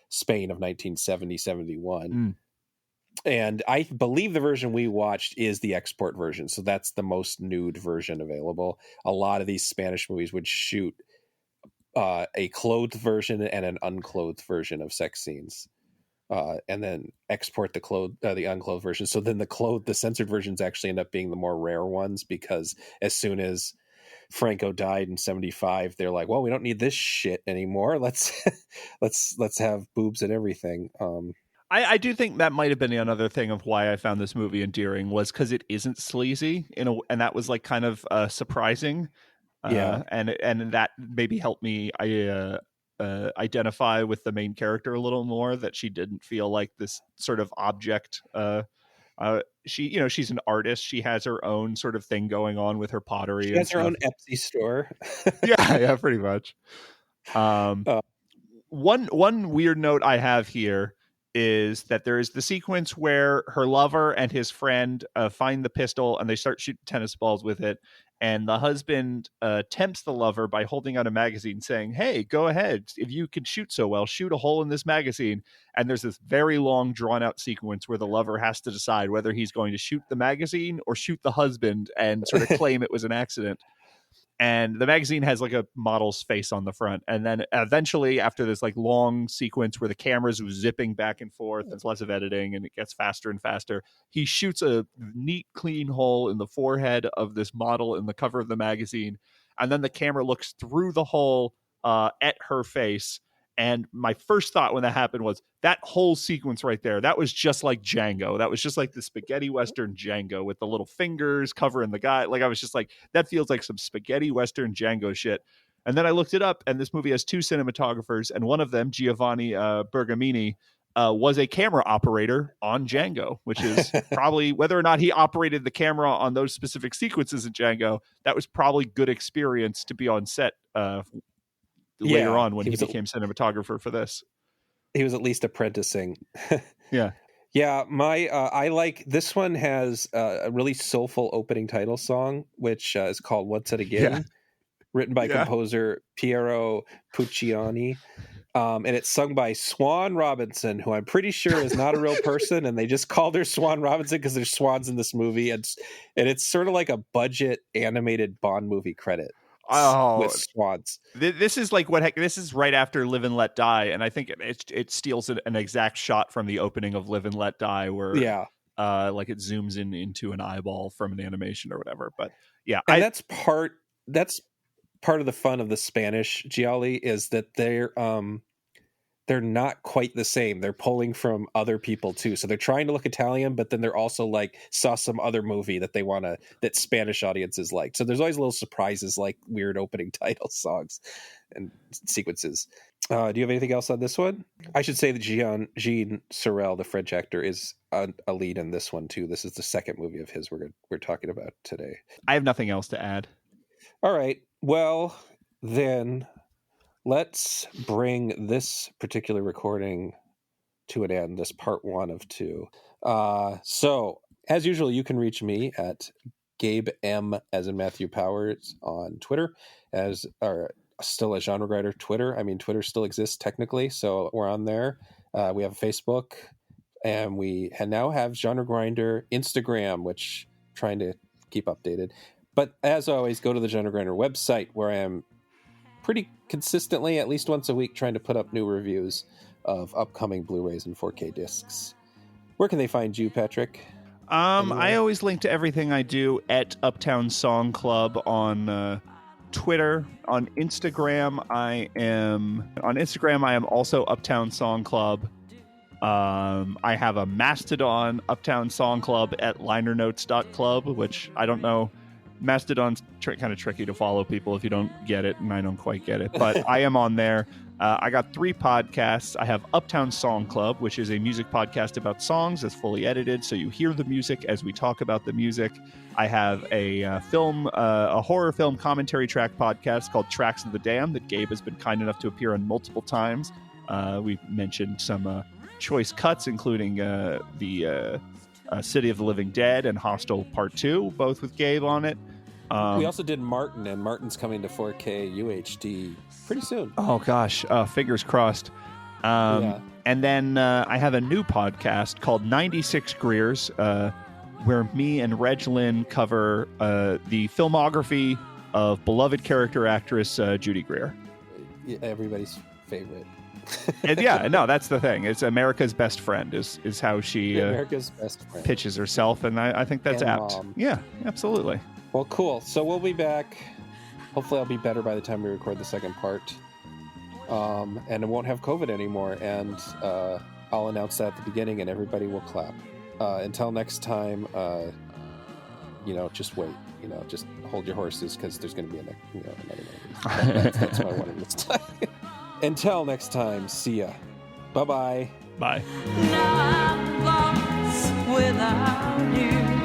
Spain of 1970-71. And I believe the version we watched is the export version, so that's the most nude version available. A lot of these Spanish movies would shoot a clothed version and an unclothed version of sex scenes, and then export the unclothed version. So then the censored versions actually end up being the more rare ones, because as soon as Franco died in 1975, they're like, well, we don't need this shit anymore. Let's have boobs and everything. I do think that might have been another thing of why I found this movie endearing, was because it isn't sleazy, and that was like kind of surprising. And that maybe helped me identify with the main character a little more, that she didn't feel like this sort of object. She's an artist. She has her own sort of thing going on with her pottery. She has her own Etsy store. yeah, pretty much. One weird note I have here is that there is the sequence where her lover and his friend find the pistol and they start shooting tennis balls with it. And the husband tempts the lover by holding out a magazine saying, hey, go ahead. If you can shoot so well, shoot a hole in this magazine. And there's this very long drawn out sequence where the lover has to decide whether he's going to shoot the magazine or shoot the husband and sort of claim it was an accident. And the magazine has like a model's face on the front. And then eventually, after this like long sequence where the camera's zipping back and forth, there's lots of editing and it gets faster and faster, he shoots a neat, clean hole in the forehead of this model in the cover of the magazine. And then the camera looks through the hole at her face. And my first thought when that happened was, that whole sequence right there, that was just like Django. That was just like the spaghetti Western Django with the little fingers covering the guy. Like, I was just like, that feels like some spaghetti Western Django shit. And then I looked it up, and this movie has two cinematographers, and one of them, Giovanni Bergamini, was a camera operator on Django, which is probably, whether or not he operated the camera on those specific sequences in Django, that was probably good experience to be on set later on when he became cinematographer for this. He was at least apprenticing. Yeah. I like this one. Has a really soulful opening title song, which is called Once and Again, written by composer Piero Puccioni. And it's sung by Swan Robinson, who I'm pretty sure is not a real person, and they just called her Swan Robinson because there's swans in this movie, and it's sort of like a budget animated Bond movie credit. With swans. This is like this is right after Live and Let Die, and I think it steals an exact shot from the opening of Live and Let Die, where like it zooms into an eyeball from an animation or whatever. But yeah, and that's part of the fun of the Spanish gialli, is that they're not quite the same. They're pulling from other people too. So they're trying to look Italian, but then they're also like saw some other movie that that Spanish audiences liked. So there's always little surprises, like weird opening title songs and sequences. Do you have anything else on this one? I should say that Jean Sorel, the French actor, is a lead in this one too. This is the second movie of his we're talking about today. I have nothing else to add. All right. Well, then let's bring this particular recording to an end, this part 1 of 2. So, as usual, you can reach me at Gabe M, as in Matthew Powers, on Twitter, still a Genre Grinder Twitter. I mean, Twitter still exists technically, so we're on there. We have Facebook, and we now have Genre Grinder Instagram, which I'm trying to keep updated. But as always, go to the Genre Grinder website, where I am pretty consistently, at least once a week, trying to put up new reviews of upcoming Blu-rays and 4K discs. Where can they find you, Patrick? I always link to everything I do at Uptown Song Club on Twitter. On Instagram, I am also Uptown Song Club. I have a Mastodon Uptown Song Club at linernotes.club, which I don't know Mastodon's kind of tricky to follow people if you don't get it, and I don't quite get it. But I am on there. I got 3 podcasts. I have Uptown Song Club, which is a music podcast about songs that's fully edited, so you hear the music as we talk about the music. I have a horror film commentary track podcast called Tracks of the Damned that Gabe has been kind enough to appear on multiple times. We've mentioned some choice cuts, including the City of the Living Dead and Hostel Part 2, both with Gabe on it. We also did Martin, and Martin's coming to 4K UHD pretty soon. Oh, gosh. Fingers crossed. And then I have a new podcast called 96 Greers, where me and Reg Lynn cover the filmography of beloved character actress Judy Greer. Everybody's favorite. And that's the thing. It's America's best friend is how she America's best friend pitches herself, and I think that's and apt. Mom. Yeah, absolutely. Well, cool. So we'll be back. Hopefully I'll be better by the time we record the second part. And it won't have COVID anymore. And I'll announce that at the beginning, and everybody will clap. Until next time, just wait. Just hold your horses, because there's going to be another one of these. That's my one this time. Until next time, see ya. Bye-bye. Bye. Now I'm lost without you.